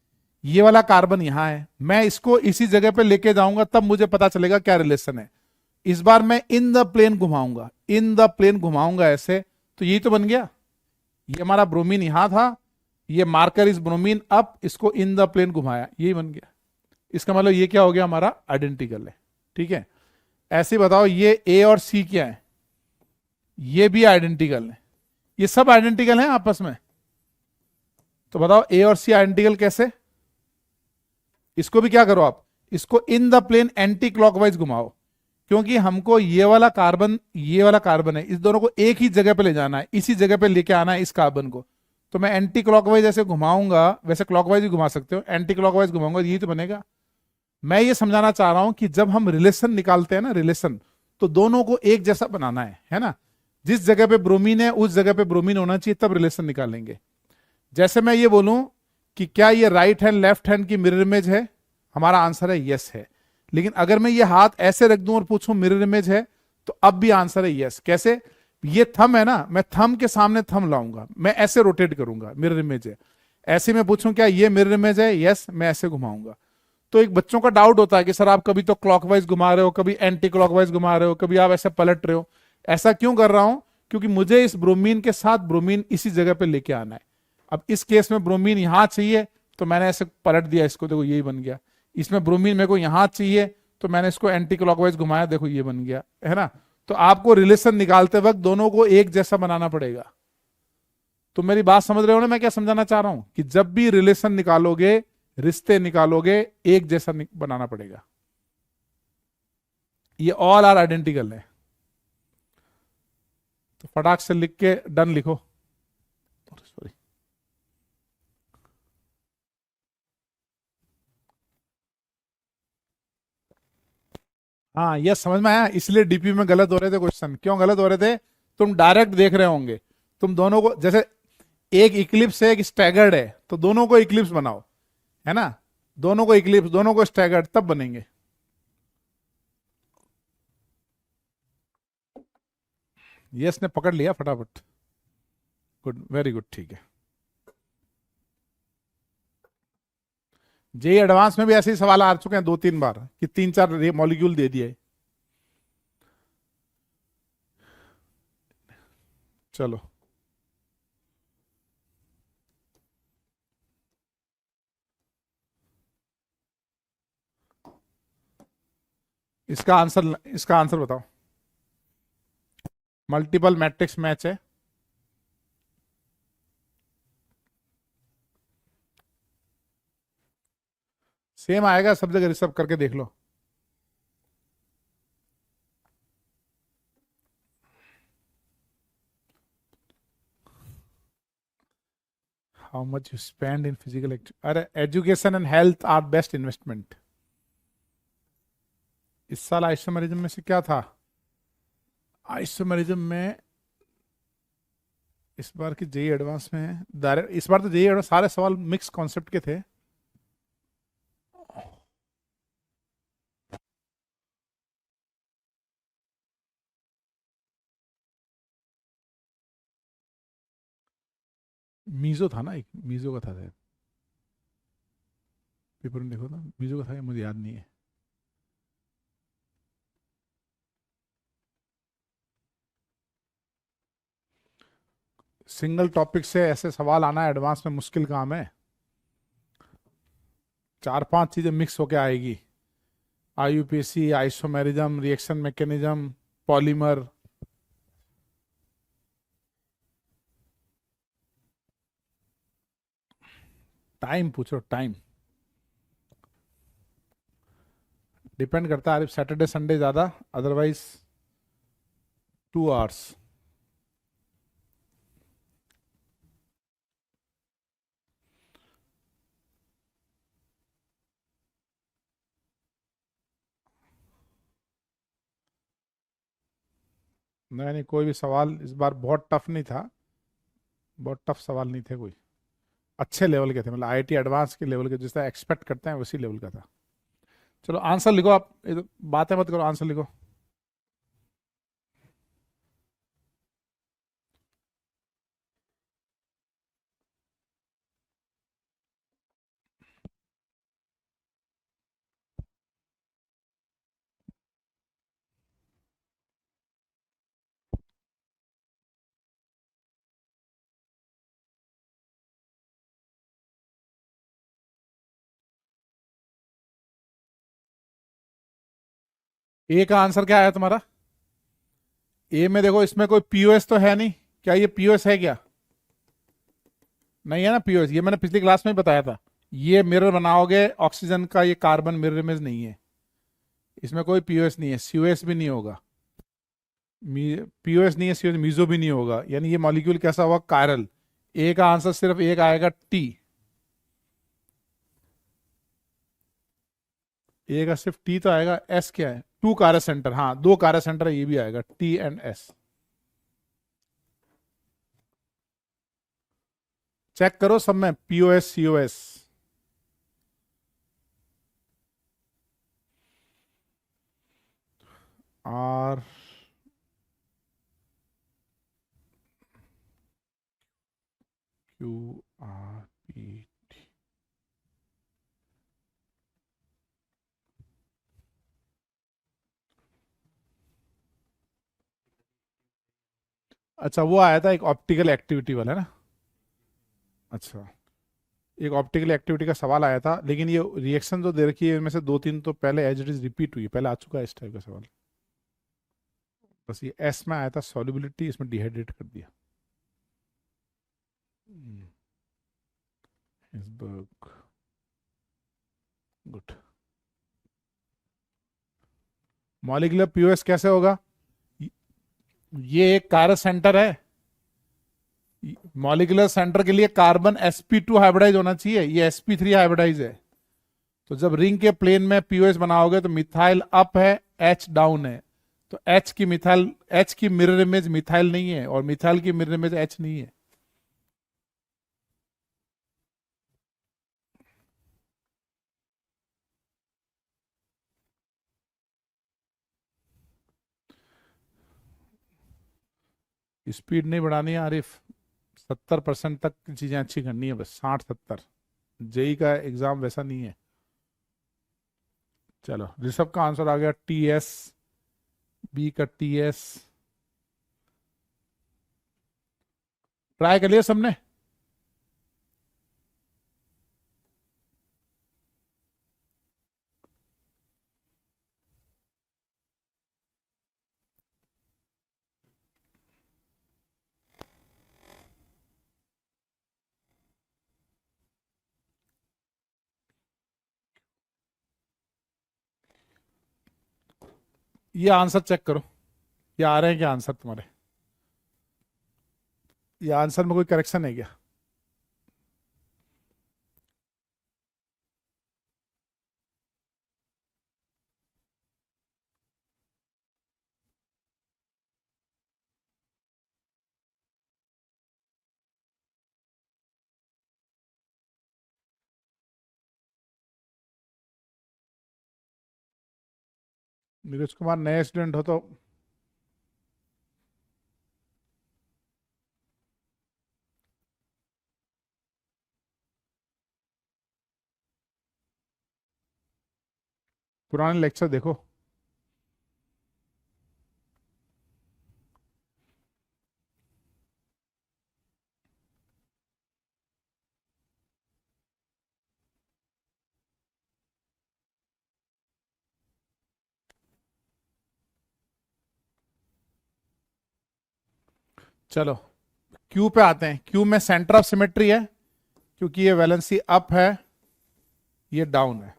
Speaker 1: ये वाला कार्बन यहां है। मैं इसको इसी जगह पे लेके जाऊंगा, तब मुझे पता चलेगा क्या रिलेशन है। इस बार मैं इन द प्लेन घुमाऊंगा, इन द प्लेन घुमाऊंगा ऐसे, तो यही तो बन गया। ये हमारा ब्रोमीन यहां था, ये मार्कर इस ब्रोमीन अप, इसको इन द प्लेन घुमाया, यही बन गया। इसका मतलब ये क्या हो गया, हमारा आइडेंटिकल है, ठीक है। ऐसे बताओ, ये ए और सी क्या है? ये भी आइडेंटिकल है, ये सब आइडेंटिकल हैं आपस में। तो बताओ ए और सी आइडेंटिकल कैसे? इसको भी क्या करो आप, इसको in the plane anti clockwise घुमाओ, क्योंकि हमको ये वाला कार्बन है, इस दोनों को एक ही जगह पे ले जाना है, इसी जगह पे लेके आना है इस कार्बन को। तो मैं एंटी क्लॉकवाइज ऐसे घुमाऊंगा, वैसे क्लॉकवाइज भी घुमा सकते हो, एंटी क्लॉकवाइज घुमाऊंगा, यही तो बनेगा। मैं ये समझाना चाह रहा हूं कि जब हम रिलेशन निकालते हैं ना, रिलेशन, तो दोनों को एक जैसा बनाना है ना। जिस जगह पे ब्रोमीन है उस जगह पे ब्रोमीन होना चाहिए, तब रिलेशन निकालेंगे। जैसे मैं ये बोलूं कि क्या ये राइट हैंड लेफ्ट हैंड की मिरर इमेज है, हमारा आंसर है यस है। लेकिन अगर मैं ये हाथ ऐसे रख दूं और पूछूं मिरर इमेज है, तो अब भी आंसर है यस। कैसे? ये थंब है ना, मैं थंब के सामने थंब लाऊंगा, मैं ऐसे रोटेट करूंगा, मिरर इमेज है। ऐसे मैं पूछूं क्या ये मिरर इमेज है, यस, मैं ऐसे घुमाऊंगा। तो एक बच्चों का डाउट होता है कि सर आप कभी तो क्लॉकवाइज घुमा रहे हो, कभी एंटी क्लॉकवाइज घुमा रहे हो, कभी आप ऐसे पलट रहे हो। ऐसा क्यों कर रहा हूं? क्योंकि मुझे इस ब्रोमीन के साथ ब्रोमीन इसी जगह पे लेके आना है। अब इस केस में ब्रोमीन यहां चाहिए, तो मैंने ऐसे पलट दिया इसको, देखो यही बन गया। इसमें ब्रोमीन मेरे को यहां चाहिए, तो मैंने इसको एंटी क्लॉकवाइज घुमाया, देखो ये बन गया, है ना। तो आपको रिलेशन निकालते वक्त दोनों को एक जैसा बनाना पड़ेगा। तो मेरी बात समझ रहे हो ना, मैं क्या समझाना चाह रहा हूं? कि जब भी रिलेशन निकालोगे, रिश्ते निकालोगे, एक जैसा बनाना पड़ेगा। ये ऑल आर आइडेंटिकल है। तो फटाक से लिख के डन लिखो। सॉरी, हाँ ये समझ में आया। इसलिए डीपी में गलत हो रहे थे क्वेश्चन। क्यों गलत हो रहे थे? तुम डायरेक्ट देख रहे होंगे, तुम दोनों को, जैसे एक इक्लिप्स है एक स्टैगर्ड है, तो दोनों को इक्लिप्स बनाओ, है ना। दोनों को इक्लिप्स, दोनों को स्टैगर्ड, तब बनेंगे। यस ने पकड़ लिया फटाफट। गुड, वेरी गुड, ठीक है। जेई एडवांस में भी ऐसे ही सवाल आ चुके हैं 2-3 बार कि 3-4 मॉलिक्यूल दे दिए। चलो, इसका आंसर बताओ। मल्टीपल मैट्रिक्स मैच है। सेम आएगा सब जगह, रिसर्व करके देख लो। How much you spend in physical activity? अरे education and health are best investment. इस साल आइसोमेरिज्म में से क्या था? आइसोमेरिज्म में इस बार की जेई एडवांस में डायरेक्ट, इस बार तो जेई एडवांस सारे सवाल मिक्स कॉन्सेप्ट के थे। मीजो था ना, एक मीजो का था शायद। पेपर में देखो था, मीजो का था, मुझे याद नहीं है। सिंगल टॉपिक से ऐसे सवाल आना एडवांस में मुश्किल काम है। 4-5 चीजें मिक्स होके आएगी। IUPAC, isomerism, reaction mechanism, polymer. Time पूछो, टाइम डिपेंड करता है। सैटरडे संडे ज्यादा, अदरवाइज 2 आवर्स। नहीं नहीं, कोई भी सवाल इस बार बहुत टफ नहीं था। बहुत टफ सवाल नहीं थे कोई। अच्छे लेवल के थे, मतलब आईआईटी एडवांस के लेवल के, जिस तरह एक्सपेक्ट करते हैं उसी लेवल का था। चलो आंसर लिखो आप, बातें मत करो, आंसर लिखो। ए का आंसर क्या आया तुम्हारा? ए में देखो, इसमें कोई पीओएस तो है नहीं। क्या ये पीओएस है क्या? नहीं है ना पीओएस। ये मैंने पिछली क्लास में ही बताया था। ये मिरर बनाओगे ऑक्सीजन का, ये कार्बन मिरर इमेज नहीं है। इसमें कोई पीओएस नहीं है, सीओएस भी नहीं होगा। पीओएस नहीं है, सीओएस, मीजो भी नहीं होगा। यानी ये मॉलिक्यूल कैसा होगा? कायरल। ए का आंसर सिर्फ एक आएगा, टी। ए का सिर्फ टी तो आएगा, एस क्या है, टू कार्य सेंटर, हाँ दो कार्य सेंटर है, ये भी आएगा टी एंड एस। चेक करो सब में, POS COS. R Q R P. अच्छा वो आया था एक ऑप्टिकल एक्टिविटी वाला ना। अच्छा, एक ऑप्टिकल एक्टिविटी का सवाल आया था, लेकिन ये रिएक्शन जो दे रखी है इनमें से दो तीन तो पहले एज इट इज रिपीट हुई है, पहले आ चुका है इस टाइप का सवाल। बस ये एस में आया था सॉल्युबिलिटी, इसमें डिहाइड्रेट कर दिया। गुड। मॉलिक्यूलर पीओएस कैसे होगा? ये एक कार्य सेंटर है, मॉलिक्यूलर सेंटर के लिए कार्बन sp2 हाइब्रिडाइज होना चाहिए, ये sp3 हाइब्रिडाइज है। तो जब रिंग के प्लेन में पीओएस बनाओगे तो मिथाइल अप है, एच डाउन है, तो एच की मिरर इमेज मिथाइल नहीं है, और मिथाइल की मिरर इमेज एच नहीं है। स्पीड नहीं बढ़ानी है आरिफ, 70% तक की चीजें अच्छी करनी है, बस 60-70। जेई का एग्जाम वैसा नहीं है। चलो ऋषभ का आंसर आ गया टी एस, बी का टी एस। ट्राई कर लिया सबने? ये आंसर चेक करो, ये आ रहे हैं क्या आंसर तुम्हारे? ये आंसर में कोई करेक्शन है क्या? नीरज कुमार नए स्टूडेंट हो तो पुराने लेक्चर देखो। चलो क्यू पे आते हैं। क्यू में सेंटर ऑफ सिमेट्री है, क्योंकि ये वैलेंसी अप है, ये डाउन है,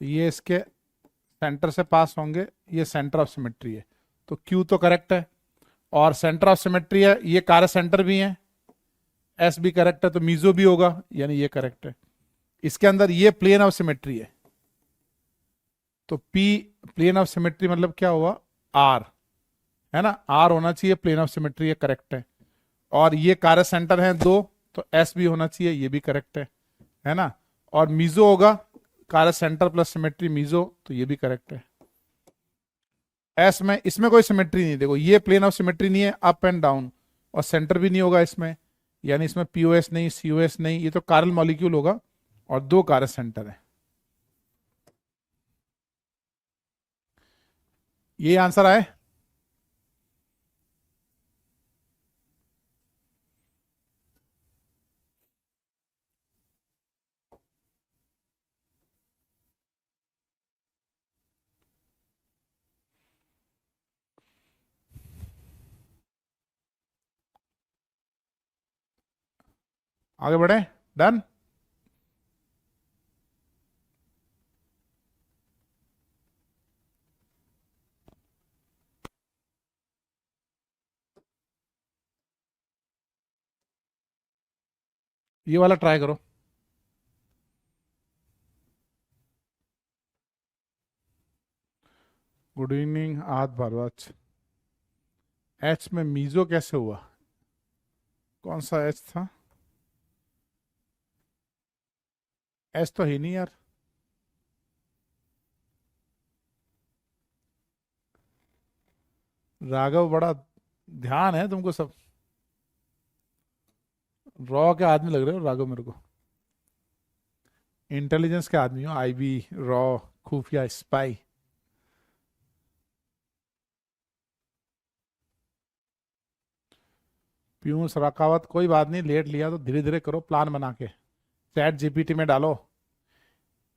Speaker 1: तो ये इसके सेंटर से पास होंगे, ये सेंटर ऑफ सिमेट्री है, तो क्यू तो करेक्ट है। और सेंटर ऑफ सिमेट्री है, ये कार्य सेंटर भी है, एस भी करेक्ट है, तो मीजो भी होगा, यानी ये करेक्ट है। इसके अंदर ये प्लेन ऑफ सिमेट्री है, तो पी प्लेन ऑफ सिमेट्री मतलब क्या हुआ, आर, है ना, आर होना चाहिए प्लेन ऑफ सिमेट्री, ये करेक्ट है। और ये कार्य सेंटर है दो, तो एस भी होना चाहिए, ये भी करेक्ट है ना। और मीजो होगा कार्य सेंटर प्लस सिमेट्री मीजो, तो ये भी करेक्ट है। एस में इसमें कोई सिमेट्री नहीं, देखो ये प्लेन ऑफ सिमेट्री नहीं है, अप एंड डाउन, और सेंटर भी नहीं होगा इसमें, यानी इसमें पीओएस नहीं, सीओएस नहीं, ये तो कार्बन मॉलिक्यूल होगा, और दो कार्य सेंटर है। ये आंसर आए। आगे बढ़े, डन। ये वाला ट्राई करो। गुड इवनिंग आद भारद्वाज। एच में मीजो कैसे हुआ? कौन सा एच था? एच तो ही नहीं यार। राघव, बड़ा ध्यान है तुमको सब। रॉ के आदमी लग रहे हो राघव मेरे को। इंटेलिजेंस के आदमी हो, आईबी, रॉ, खुफिया, स्पाई। पीयूष राकावत, कोई बात नहीं, लेट लिया तो धीरे धीरे करो प्लान बना के। चैट जीपीटी में डालो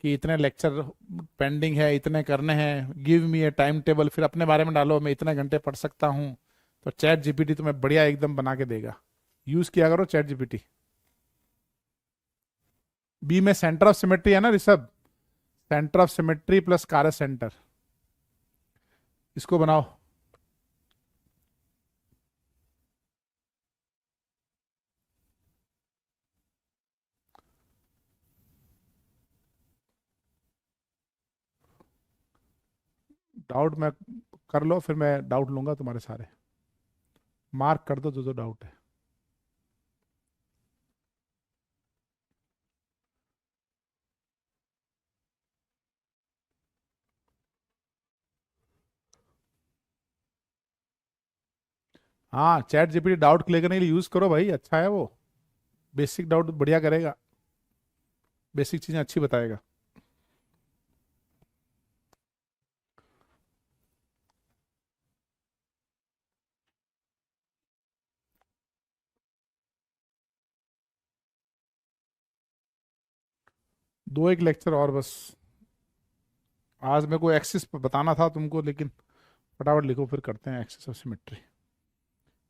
Speaker 1: कि इतने लेक्चर पेंडिंग है, इतने करने हैं, गिव मी ए टाइम टेबल, फिर अपने बारे में डालो मैं इतने घंटे पढ़ सकता हूँ। तो चैट जीपीटी तुम्हें बढ़िया एकदम बना के देगा। यूज किया करो चैट जीपीटी। बी में सेंटर ऑफ सिमेट्री है ना Rishabh, centre of symmetry plus कारक सेंटर, इसको बनाओ। डाउट मैं कर लो, फिर मैं डाउट लूंगा तुम्हारे सारे। मार्क कर दो जो डाउट है। हाँ, चैट जीपीटी डाउट क्लियर करने के लिए यूज करो भाई, अच्छा है वो। बेसिक डाउट बढ़िया करेगा, बेसिक चीजें अच्छी बताएगा। दो एक लेक्चर और बस। आज मेरे को एक्सिस बताना था तुमको, लेकिन फटाफट लिखो फिर करते हैं एक्सिस ऑफ सिमेट्री।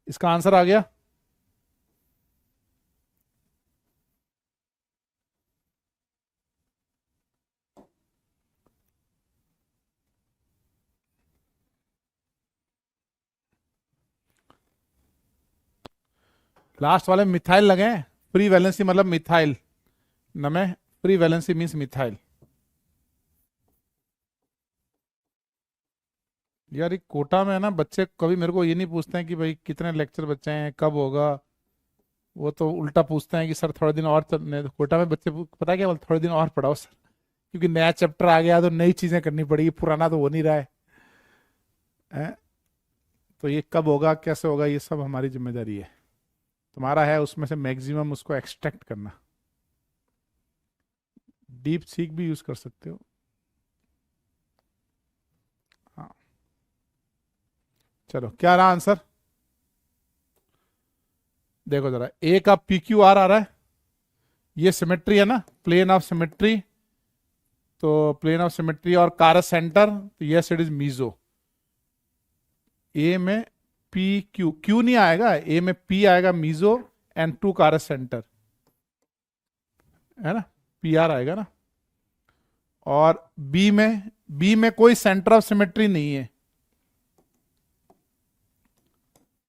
Speaker 1: इसका आंसर आ गया। लास्ट वाले मिथाइल लगे हैं। फ्री वैलेंसी मतलब मिथाइल नमे, फ्री वैलेंसी मीन्स मिथाइल। यार एक कोटा में है ना, बच्चे कभी मेरे को ये नहीं पूछते हैं कि भाई कितने लेक्चर बच्चे हैं, कब होगा। वो तो उल्टा पूछते हैं कि सर थोड़े दिन और चलने दो। कोटा में बच्चे पता है क्या बोलते, थोड़े दिन और पढ़ाओ सर, क्योंकि नया चैप्टर आ गया तो नई चीजें करनी पड़ेगी, पुराना तो हो नहीं रहा है? तो ये कब होगा, कैसे होगा, ये सब हमारी जिम्मेदारी है। तुम्हारा है उसमें से मैक्सिमम उसको एक्सट्रैक्ट करना। डीप सीक भी यूज कर सकते हो। हाँ, चलो क्या रहा आंसर? देखो जरा, ए का पी क्यू आर आ रहा है, ये सिमेट्री है ना, प्लेन ऑफ सिमेट्री। तो प्लेन ऑफ सिमेट्री और कारक सेंटर, तो यस इट इज मीजो। ए में पी क्यू, क्यू नहीं आएगा, ए में पी आएगा मीजो एंड टू कारक सेंटर, है ना, पी आर आएगा ना। और बी में कोई सेंटर ऑफ सिमेट्री नहीं है।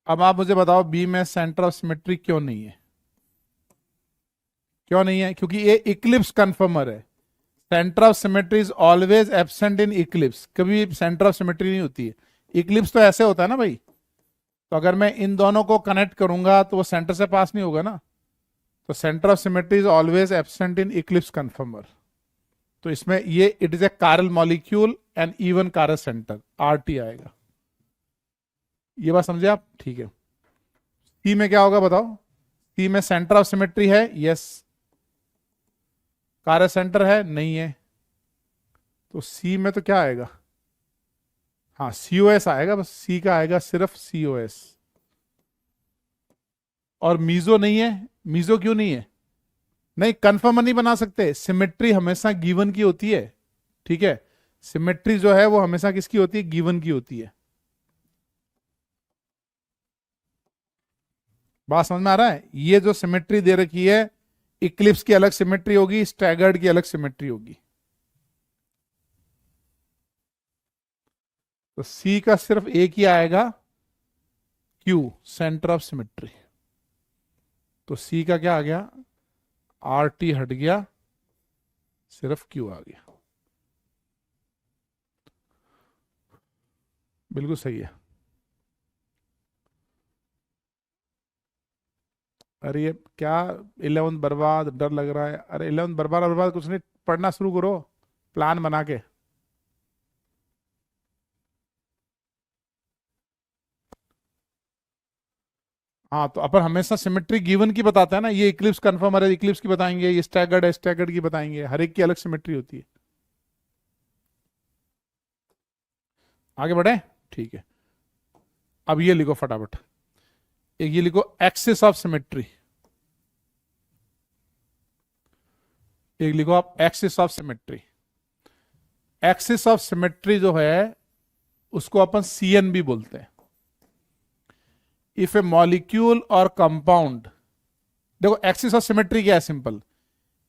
Speaker 1: अब आप मुझे बताओ बी में सेंटर ऑफ सिमेट्री क्यों नहीं है? क्यों नहीं है? क्योंकि ये इक्लिप्स कन्फर्मर है। Centre of symmetry is always absent in Eclipse, कभी सेंटर ऑफ सिमेट्री नहीं होती है। इक्लिप्स तो ऐसे होता है ना भाई, तो अगर मैं इन दोनों को कनेक्ट करूंगा तो वो सेंटर से पास नहीं होगा ना। तो centre of symmetry is always absent in Eclipse कन्फर्मर। तो इसमें ये इट इज ए कारल मॉलिक्यूल एंड इवन कारल सेंटर, आरटी आएगा। ये बात समझे आप? ठीक है। सी में क्या होगा बताओ? सी में सेंटर ऑफ सिमेट्री है, यस। कारल सेंटर है, नहीं है। तो सी में तो क्या आएगा? हाँ, सीओएस आएगा, बस सी का आएगा सिर्फ सीओएस। और मीजो नहीं है। मीजो क्यों नहीं है? नहीं, कंफर्म नहीं बना सकते, सिमेट्री हमेशा गिवन की होती है। ठीक है, सिमेट्री जो है वो हमेशा किसकी होती है? गिवन की होती है। बात समझ में आ रहा है? ये जो सिमेट्री दे रखी है, इक्लिप्स की अलग सिमेट्री होगी, स्टैगर्ड की अलग सिमेट्री होगी। तो सी का सिर्फ एक ही आएगा, क्यू, सेंटर ऑफ सिमेट्री। तो सी का क्या आ गया? आर टी हट गया, सिर्फ क्यू आ गया। बिल्कुल सही है। अरे ये क्या, 11 बर्बाद, डर लग रहा है। अरे 11 बर्बाद बर्बाद कुछ नहीं, पढ़ना शुरू करो प्लान बना के। हाँ तो अपन हमेशा सिमेट्री गिवन की बताते हैं ना, ये इक्लिप्स कन्फर्मर है, इक्लिप्स की बताएंगे, ये स्टैगर्ड है, स्टैगर्ड की बताएंगे, हर एक की अलग सिमेट्री होती है। आगे बढ़े, ठीक है। अब ये लिखो फटाफट, एक ये लिखो एक्सिस ऑफ सिमेट्री, एक लिखो आप axis of symmetry. Axis of symmetry जो है उसको अपन सीएन भी बोलते हैं। इफ ए मॉलिक्यूल और कंपाउंड, देखो एक्सिस ऑफ सिमेट्री क्या है, सिंपल।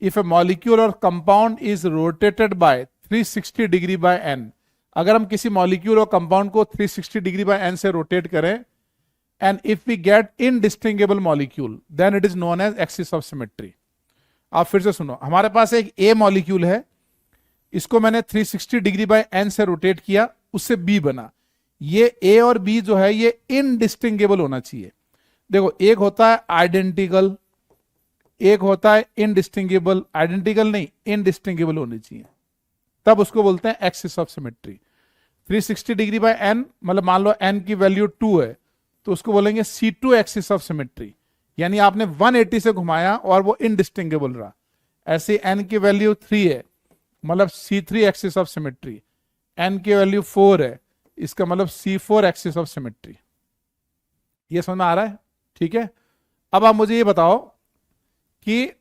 Speaker 1: इफ ए मॉलिक्यूल और compound is rotated by 360 degree by n, अगर हम किसी मॉलिक्यूल और कंपाउंड को 360 डिग्री बाय एन से रोटेट करें, and if we get indistinguishable molecule, then it is known as axis of symmetry. आप फिर से सुनो, हमारे पास एक ए मॉलिक्यूल है, इसको मैंने 360 डिग्री बाय एन से रोटेट किया, उससे बी बना। ये ए और बी जो है ये इनडिस्टिंगेबल होना चाहिए। देखो एक होता है आइडेंटिकल, एक होता है इनडिस्टिंगेबल। आइडेंटिकल नहीं, इनडिस्टिंगेबल होनी चाहिए, तब उसको बोलते हैं axis of symmetry. 360 degree by N, मतलब मान लो एन की वैल्यू 2 है, तो उसको बोलेंगे C2 एक्सिस ऑफ सिमेट्री, यानी आपने 180 से घुमाया और वो इनडिस्टिंगेबल रहा। ऐसे एन की वैल्यू 3 है, मतलब C3 axis of symmetry. N की वैल्यू 4 है, इसका मतलब C4 एक्सिस ऑफ सिमेट्री। ये समझ में आ रहा है, ठीक है। अब आप मुझे ये बताओ कि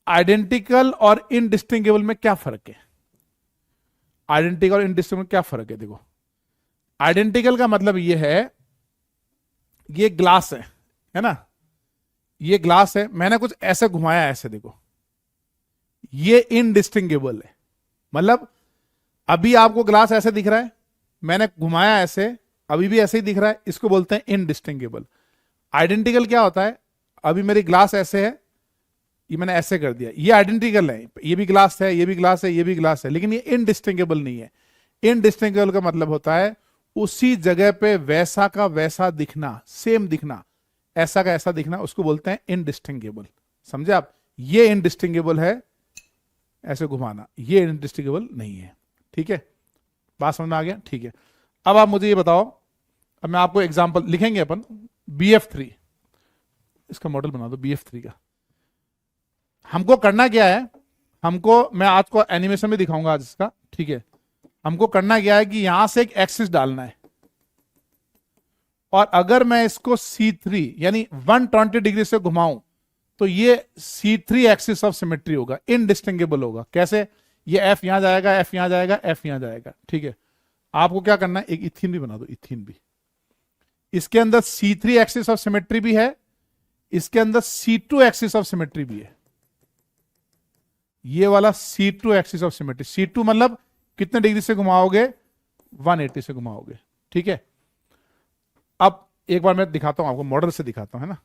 Speaker 1: आइडेंटिकल और इनडिस्टिंगेबल में क्या फर्क है। आइडेंटिकल और इनडिस्टिंगेबल में क्या फर्क है, देखो। आइडेंटिकल का मतलब ये है, ये ग्लास है ना, ये ग्लास है, मैंने कुछ ऐसे घुमाया, ऐसे देखो, ये इनडिस्टिंगेबल है। मतलब अभी आपको ग्लास ऐसे दिख रहा है, मैंने घुमाया ऐसे, अभी भी ऐसे ही दिख रहा है, इसको बोलते हैं इनडिस्टिंगेबल। आइडेंटिकल क्या होता है, अभी मेरी ग्लास ऐसे है, ये मैंने ऐसे कर दिया, ये आइडेंटिकल है, ये भी ग्लास है, ये भी ग्लास है, ये भी ग्लास है, लेकिन ये इनडिस्टिंगेबल नहीं है। इनडिस्टिंगेबल का मतलब होता है उसी जगह पे वैसा का वैसा दिखना, सेम दिखना, ऐसा का ऐसा दिखना, उसको बोलते हैं इनडिस्टिंगेबल। समझे आप, ये इनडिस्टिंगेबल है, ऐसे घुमाना, ये इनडिस्टिंगेबल नहीं है, ठीक है। बात समझ में आ गया, ठीक है। अब आप मुझे ये बताओ, अब मैं आपको एग्जांपल लिखेंगे अपन, BF3, इसका मॉडल बना दो BF3 का। हमको करना क्या है, हमको, मैं आज को एनिमेशन में दिखाऊंगा आज इसका, ठीक है। हमको करना क्या है कि यहां से एक एक्सिस डालना है, और अगर मैं इसको C3 यानी 120 डिग्री से घुमाऊं, तो ये C3 एक्सिस ऑफ सिमेट्री होगा, इनडिस्टिंगेबल होगा। कैसे, ये F यहां जाएगा, F यहां जाएगा, F यहां जाएगा, ठीक है। आपको क्या करना है, एक इथीन भी बना दो, इथीन भी, इसके अंदर C3 एक्सिस ऑफ सिमेट्री भी है, इसके अंदर C2 एक्सिस ऑफ सिमेट्री भी है। ये वाला C2 axis of symmetry, C2 मतलब कितने डिग्री से घुमाओगे, 180 से घुमाओगे, ठीक है। अब एक बार मैं दिखाता हूं आपको, मॉडल से दिखाता हूं, है ना।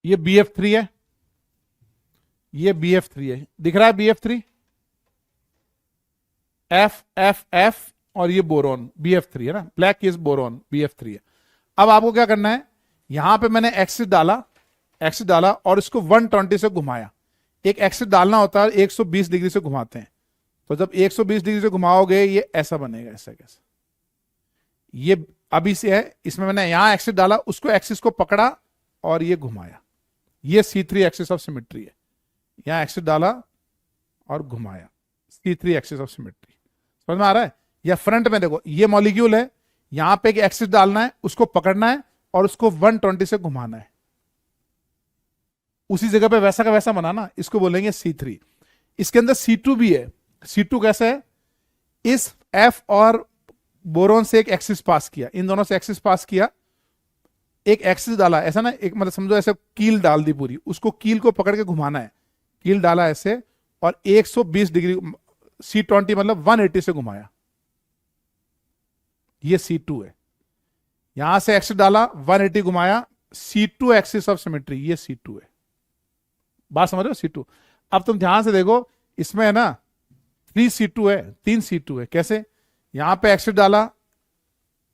Speaker 1: ये BF3 है, ये BF3 है, दिख रहा है BF3, F F F, और ये बोरॉन BF3 है ना, ब्लैक इज बोरॉन BF3 है। अब आपको क्या करना है, यहां पे मैंने एक्सिस डाला और इसको 120 से घुमाया। एक एक्सिस डालना होता है 120 डिग्री से घुमाते हैं, तो जब 120 डिग्री से घुमाओगे ये ऐसा बनेगा, ऐसा कैसे, ये अभी से है, इसमें मैंने यहां एक्सिस डाला, उसको एक्सिस को पकड़ा और ये घुमाया, ये C3 एक्सिस ऑफ सिमेट्री है। यहां एक्सिस डाला और घुमाया, C3 एक्सिस ऑफ सिमेट्री। समझ में आ रहा है। या फ्रंट में देखो, ये मॉलिक्यूल है, यहां पे एक एक्सिस डालना है, उसको पकड़ना है और उसको 120 से घुमाना है, उसी जगह पे वैसा का वैसा बनाना, इसको बोलेंगे C3। इसके अंदर C2 भी है। C2 कैसे है, इस F और बोरोन से एक एक्सिस पास किया, इन दोनों से एक्सिस पास किया, एक एक्सिस डाला ऐसा ना, एक मतलब समझो ऐसे कील डाल दी पूरी, उसको कील को पकड़ के घुमाना है, कील डाला ऐसे और 120 डिग्री, C20 मतलब 180 से घुमाया, ये C2 है। यहां से एक्सिस डाला, 180 घुमाया, C2 एक्सिस ऑफ सिमेट्री, ये C2 है। बात समझ रहे हो, C2। अब तुम ध्यान से देखो, इसमें है ना 3 C2 है, 3 C2 है। कैसे, यहां पे एक्सिस डाला,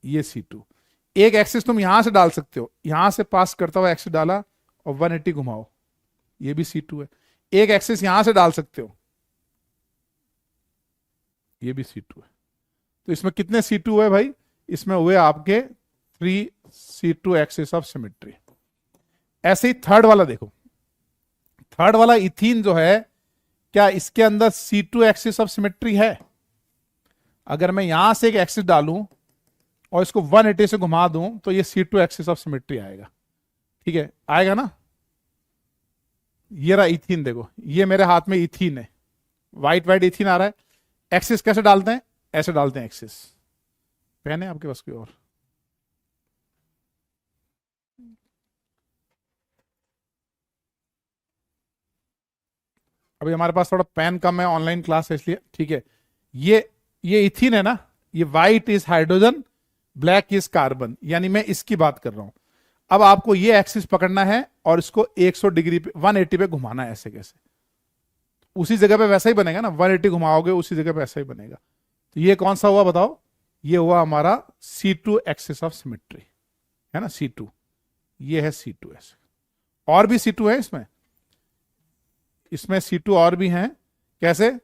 Speaker 1: ये C2। एक एक्सिस तुम यहां से डाल सकते हो, यहां से पास करता हुआ एक्सिस डाला और 180 घुमाओ, ये भी C2 है। एक एक्सिस यहां से डाल सकते हो, ये भी C2 है। तो इसमें कितने C2 है भाई? इसमें हुए आपके 3 C2 एक्सिस ऑफ सिमेट्री। ऐसे ही थर्ड वाला देखो, थर्ड वाला इथीन जो है, क्या इसके अंदर C2 एक्सिस ऑफ सिमेट्री है? अगर मैं यहां से एक एक्सिस डालूं और इसको 180 से घुमा दूं तो ये C2 एक्सिस ऑफ सिमेट्री आएगा। ठीक है, आएगा ना? ये रहा इथीन, देखो ये मेरे हाथ में इथीन है, व्हाइट व्हाइट इथीन आ रहा है। एक्सिस कैसे डालते हैं? ऐसे डालते हैं एक्सिस। पेन है आपके पास कोई और? अभी हमारे पास थोड़ा पेन कम है, ऑनलाइन क्लास है इसलिए। ठीक है, ये इथीन है ना, ये white is hydrogen, black is carbon, यानी मैं इसकी बात कर रहा हूं। अब आपको ये एक्सिस पकड़ना है और इसको 100 डिग्री पे, 180 पे घुमाना है। ऐसे कैसे? उसी जगह पे वैसा ही बनेगा ना, 180 घुमाओगे उसी जगह पे वैसा ही बनेगा। तो ये कौन सा हुआ बताओ? ये हुआ हमारा C2 एक्सिस ऑफ सिमेट्री, है ना, C2। ये है C2 ऐसे। और भी C2 है इसमें C2 और भी हैं। कैसे?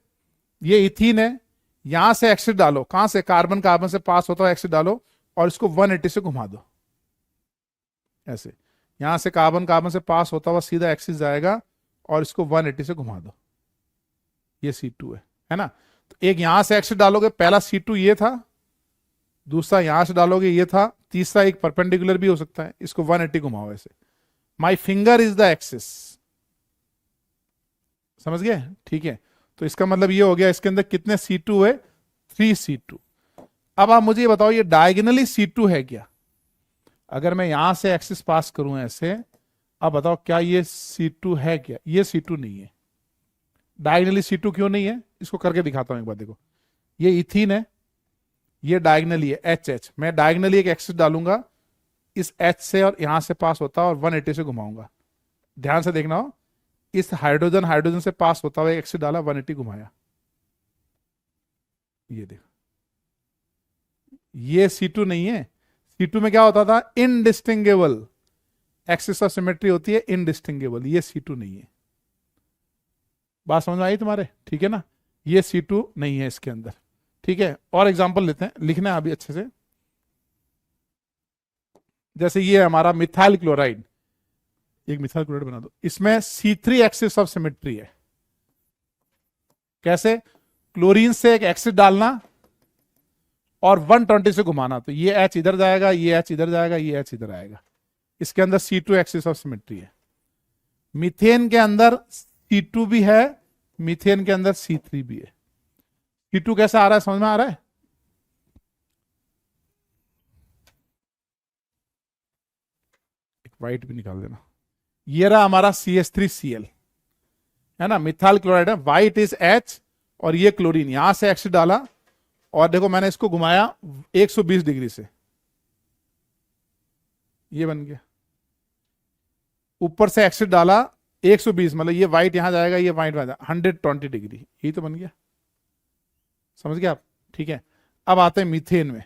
Speaker 1: ये इथीन है, यहां से एक्सिस डालो, कहां से? कार्बन कार्बन से पास होता है, एक्सिस डालो और इसको 180 से घुमा दो ऐसे। यहां से कार्बन कार्बन से पास होता हुआ सीधा एक्सिस जाएगा और इसको 180 से घुमा दो, ये C2 है ना? तो एक यहां से एक्सिस डालोगे, पहला C2 ये था, दूसरा यहां से डालोगे ये था, तीसरा एक परपेंडिकुलर भी हो सकता है, इसको 180 घुमाओ ऐसे। My finger is the axis, समझ गए? ठीक है, तो इसका मतलब ये हो गया, इसके अंदर कितने C2 है? 3 C2। अब आप मुझे ये बताओ, ये डायगोनली C2 है क्या? अगर मैं यहां से एक्सिस पास करूं ऐसे, अब बताओ क्या ये C2 है क्या? ये C2 नहीं है। डायगोनली C2 क्यों नहीं है? इसको करके दिखाता हूं एक बार, देखो ये इथीन है, ये डायगोनली है HH। मैं डायगोनली एक एक्सिस डालूंगा इस H से और यहां से पास होता और 180 से घुमाऊंगा। ध्यान से देखना हो, इस हाइड्रोजन हाइड्रोजन से पास होता हुआ एक एक्सिस डाला, 180 घुमाया, ये देखो ये C2 नहीं है। C2 में क्या होता था? इनडिस्टिंगेबल एक्सिस ऑफ सिमेट्री होती है, इनडिस्टिंगेबल। ये C2 नहीं है। बात समझ में आई तुम्हारे? ठीक है ना, ये C2 नहीं है इसके अंदर। ठीक है, और एग्जांपल लेते हैं, लिखना है अभी अच्छे से। जैसे ये हमारा मिथाइल क्लोराइड, एक मिथाइल क्लोराइड बना दो, इसमें C3 एक्सिस ऑफ सिमेट्री है। कैसे? क्लोरीन से एक एक्सिस डालना और 120 से घुमाना, तो ये H इधर जाएगा, ये H इधर जाएगा, ये H इधर आएगा। इसके अंदर C2 एक्सिस ऑफ सिमेट्री है। मीथेन के अंदर C2 भी है, मीथेन के अंदर C3 भी है। C2 कैसा आ रहा है, समझ में आ रहा है? एक व्हाइट भी निकाल देना। ये रहा हमारा CH3Cl, है ना, मिथाइल क्लोराइड है, व्हाइट इज H और ये क्लोरीन। यहां से एक्सिस डाला और देखो मैंने इसको घुमाया 120 डिग्री से, ये बन गया। ऊपर से एक्सिस डाला 120, मतलब ये व्हाइट यहां जाएगा, ये व्हाइट वहां जाएगा, 120 डिग्री, यही तो बन गया। समझ गए आप? ठीक है, अब आते हैं मीथेन में।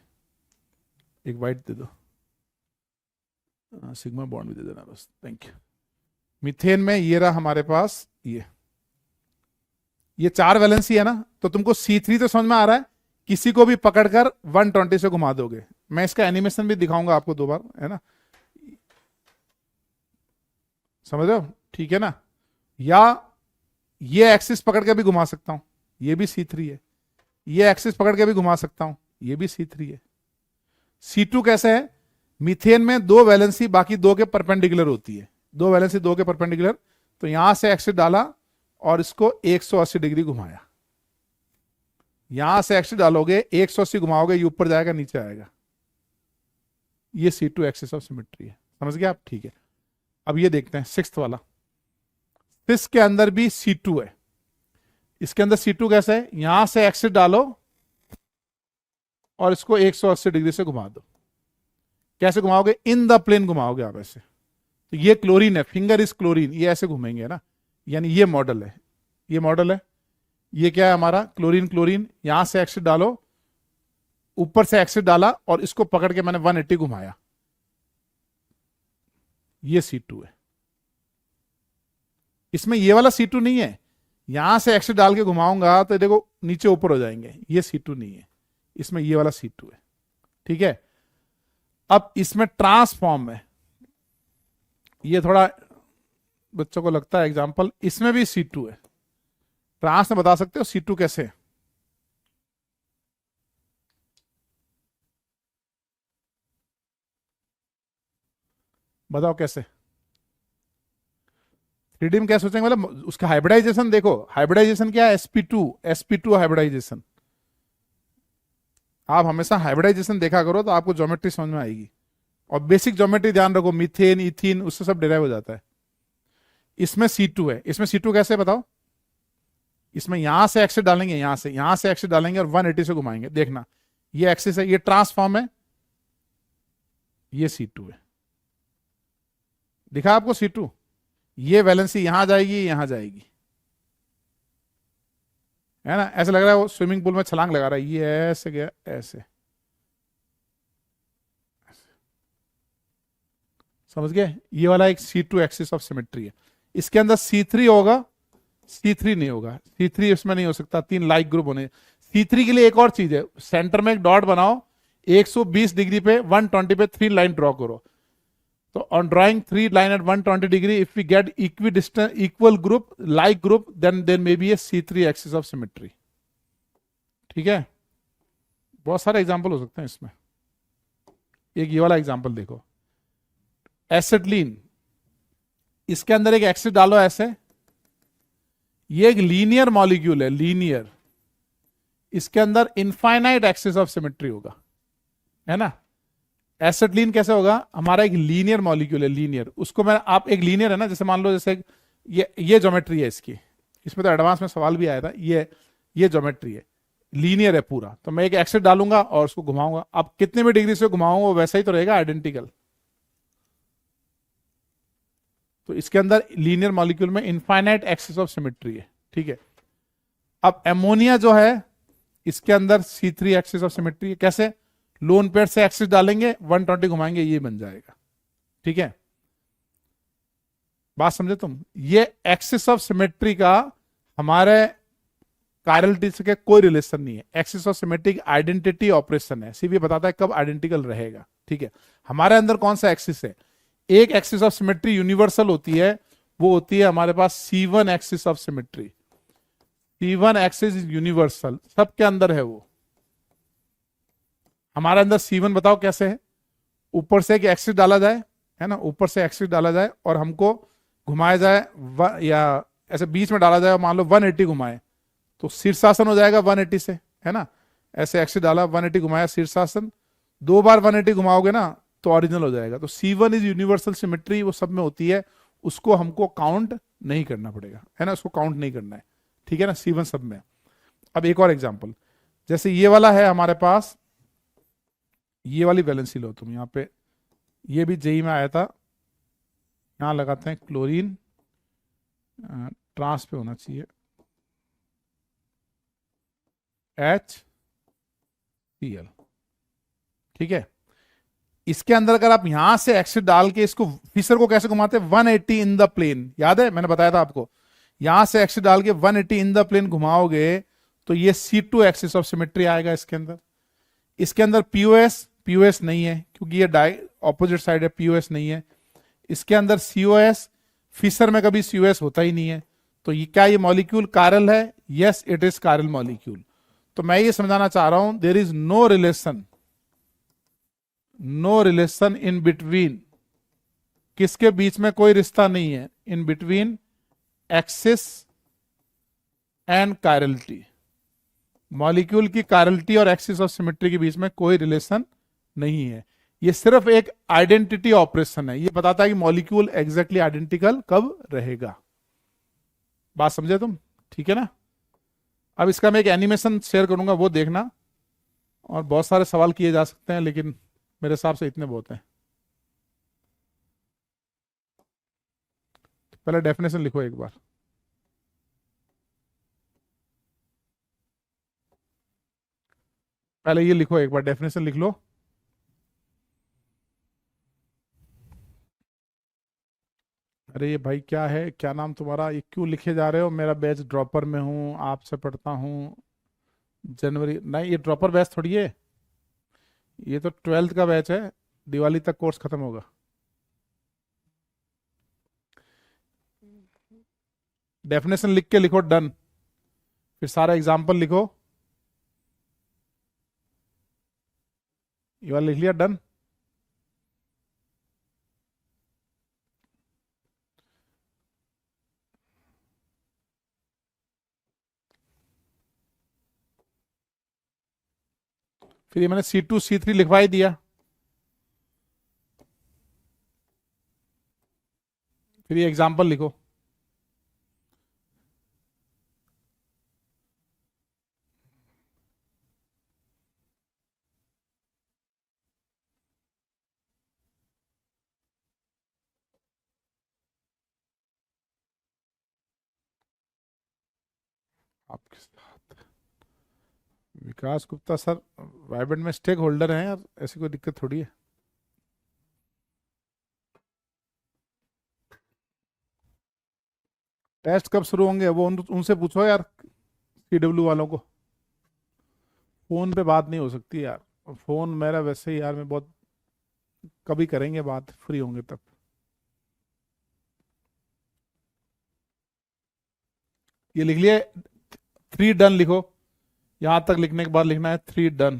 Speaker 1: एक व्हाइट दे दो, सिग्मा बॉन्ड भी दे देना बस, थैंक यू। मीथेन में ये रहा हमारे पास, ये 4 वैलेंसी है ना, तो तुमको C3 तो समझ में आ रहा है, किसी को भी पकड़कर 120 से घुमा दोगे। मैं इसका एनिमेशन भी दिखाऊंगा आपको 2 बार, है ना, समझ रहे हो? ठीक है ना? या ये एक्सिस पकड़ के भी घुमा सकता हूं, ये भी C3 है। ये एक्सिस पकड़ के भी घुमा सकता हूं, ये भी C3 है। C2 कैसे है? मीथेन में 2 वैलेंसी बाकी 2 के परपेंडिकुलर होती है, 2 वैलेंसी 2 के परपेंडिकुलर। तो यहां से एक्सिस डाला और इसको 180 डिग्री घुमाया। यहां से एक्सिस डालोगे, 180 घुमाओगे, ये ऊपर जाएगा नीचे आएगा। ये C2 एक्सिस ऑफ सिमेट्री है। समझ गए आप? ठीक है, अब ये देखते हैं 6th वाला। इसके अंदर भी C2 है। इसके अंदर C2 कैसे है? यहां से एक्सिस डालो और इसको 180 डिग्री से घुमा दो। कैसे घुमाओगे? इन द प्लेन घुमाओगे आप ऐसे। तो ये क्लोरीन है, फिंगर इज क्लोरीन, ये ऐसे घूमेंगे ना, यानी ये मॉडल है, ये मॉडल है। ये क्या है हमारा? Chlorine chlorine. यहां से एक्सिस डालो ऊपर से एक्सिस डाला और इसको पकड़ के मैंने 180 घुमाया, ये C2 है। इसमें ये वाला C2 नहीं है, यहां से एक्सिस डाल के घुमाऊंगा तो देखो नीचे ऊपर हो जाएंगे, ये C2 नहीं है, इसमें ये वाला C2 है। ठीक है, अब इसमें ट्रांसफॉर्म है, ये थोड़ा बच्चों को लगता है एग्जांपल, इसमें भी C2 है। ट्रांस में बता सकते हो C2 कैसे? बताओ कैसे? 3D में क्या सोचेंगे, मतलब उसका हाइब्रिडाइजेशन देखो, हाइब्रिडाइजेशन क्या है? sp2 hybridisation. आप हमेशा हाइब्रिडाइजेशन देखा करो तो आपको ज्योमेट्री समझ में आएगी, और बेसिक ज्योमेट्री ध्यान रखो, मीथेन इथीन उससे सब डिराइव हो जाता है। इसमें C2 है, इसमें C2 कैसे बताओ? इसमें यहां से एक्सिस डालेंगे, यहां से एक्सिस डालेंगे और 180 से घुमाएंगे, देखना ये एक्सिस है, ये ट्रांसफॉर्म है, ये C2 है। दिखा आपको C2? ये वैलेंसी यहां जाएगी, यहां जाएगी, है ना? ऐसे लग रहा है वो स्विमिंग पूल में छलांग लगा रहा है, ये ऐसे गया ऐसे, समझ गए? ये वाला एक C2 एक्सिस ऑफ सिमेट्री है। इसके अंदर C3 होगा, C3 नहीं होगा, C3 इसमें नहीं हो सकता, 3 लाइक ग्रुप होने। C3 के लिए एक और चीज है, सेंटर में एक डॉट बनाओ, 120 डिग्री पे 120 पे 3 लाइन ड्रॉ करो। तो on drawing 3 line at 120 degree, if we get equal group like group, then may be a C3 axis of symmetry. ठीक है, बहुत सारे एग्जाम्पल हो सकते हैं इसमें। एक ये वाला एग्जाम्पल देखो, एसिटिलीन, इसके अंदर एक एक्सिस डालो ऐसे, ये एक लीनियर मॉलिक्यूल है, लीनियर, इसके अंदर इनफाइनाइट एक्सिस ऑफ सिमेट्री होगा, है ना? एसिटिलीन कैसे होगा? हमारा एक लीनियर मॉलिक्यूल है, लीनियर, उसको मैं, आप एक लीनियर है ना, जैसे मान लो जैसे ये ज्योमेट्री है इसकी, इसमें तो एडवांस में सवाल भी आया था, ये ज्योमेट्री है, लीनियर है पूरा, तो मैं एक एक्सिस डालूंगा और उसको घुमाऊंगा, आप कितने भी डिग्री से घुमाऊंगा वो वैसा ही तो रहेगा, आइडेंटिकल। तो इसके अंदर लीनियर मॉलिक्यूल में इनफाइनाइट एक्सिस ऑफ सिमेट्री है। ठीक है, अब एमोनिया जो है, इसके अंदर C3 एक्सिस ऑफ सिमेट्री है। कैसे? लोन पेयर से एक्सिस डालेंगे, 120 घुमाएंगे, ये बन जाएगा। ठीक है, बात समझे तुम? ये एक्सिस ऑफ सिमेट्री का हमारे कायरलिटी से कोई रिलेशन नहीं है, axis of symmetry identity operation है, सिर्फ ये बताता है कब आइडेंटिकल रहेगा। ठीक है, हमारे अंदर कौन सा एक्सिस है? एक एक्सिस ऑफ सिमेट्री यूनिवर्सल होती है, वो होती है हमारे पास C1 axis of symmetry. C1 axis universal, सबके अंदर है वो। हमारे अंदर C1 बताओ कैसे है? ऊपर से एक एक्सिस डाला जाए, है ना, ऊपर से एक्सिस डाला जाए और हमको घुमाया जाए, या ऐसे बीच में डाला जाए, मान लो 180 घुमाए तो शीर्षासन हो जाएगा 180 से, है ना? ऐसे एक्सिस डाला, 180 घुमाया, शीर्षासन, 2 बार 180 घुमाओगे ना तो ओरिजिनल हो जाएगा। तो C1 इज यूनिवर्सल सिमेट्री, वो सब में होती है, उसको हमको काउंट नहीं करना पड़ेगा, है ना, उसको काउंट नहीं करना है। ठीक है ना, C1 सब में। अब एक और एग्जांपल, जैसे ये वाला है हमारे पास, ये वाली वैलेंसी लो तुम, यहाँ पे ये भी जेई में आया था, यहां लगाते हैं क्लोरीन, ट्रांस पे होना चाहिए HCl। ठीक है, इसके अंदर अगर आप यहां से एक्सिस डाल के इसको, फिशर को कैसे घुमाते हैं? 180 इन द प्लेन, याद है मैंने बताया था आपको, यहां से एक्सिस डाल के 180 इन द प्लेन घुमाओगे तो ये C2 एक्सिस ऑफ सिमेट्री आएगा इसके अंदर। इसके अंदर POS नहीं है क्योंकि ये ऑपोजिट साइड है, POS नहीं है। इसके अंदर COS, फिशर में कभी COS होता ही नहीं है। तो ये क्या, ये मॉलिक्यूल कायरल है? Yes, it is chiral molecule. तो मैं ये समझाना चाह रहा हूं, there is no relation in between, किसके बीच में कोई रिश्ता नहीं है? In between axis and chirality, molecule की कायरलिटी और एक्सिस ऑफ सिमेट्री के बीच में कोई रिलेशन नहीं है। ये सिर्फ एक आइडेंटिटी ऑपरेशन है, ये बताता है कि मॉलिक्यूल एग्जैक्टली आइडेंटिकल कब रहेगा। बात समझे तुम? ठीक है ना? अब इसका मैं एक एनिमेशन शेयर करूंगा, वो देखना, और बहुत सारे सवाल किए जा सकते हैं लेकिन मेरे हिसाब से इतने बहुत हैं। पहले डेफिनेशन लिखो एक बार। पहले ये लिखो, एक बार डेफिनेशन लिख लो। अरे ये भाई क्या है, क्या नाम तुम्हारा, ये क्यों लिखे जा रहे हो? मेरा बैच ड्रॉपर में हूँ, आपसे पढ़ता हूँ। जनवरी नहीं, ये ड्रॉपर बैच थोड़ी है, ये तो 12th का बैच है, दिवाली तक कोर्स खत्म होगा। डेफिनेशन लिख के लिखो डन, फिर सारा एग्जाम्पल लिखो। ये वाला लिख लिया डन। फिर ये मैंने C2 C3 लिखवा ही दिया। फिर ये एग्जाम्पल लिखो। आपके साथ विकास गुप्ता सर वाइब्रेंट में स्टेक होल्डर हैं यार, ऐसी कोई दिक्कत थोड़ी है। टेस्ट कब शुरू होंगे वो उनसे पूछो यार, CW वालों को। फोन पे बात नहीं हो सकती यार, फोन मेरा वैसे ही यार, मैं बहुत कभी करेंगे बात, फ्री होंगे तब। ये लिख लिए, 3 डन लिखो। यहां तक लिखने के बाद लिखना है 3 डन।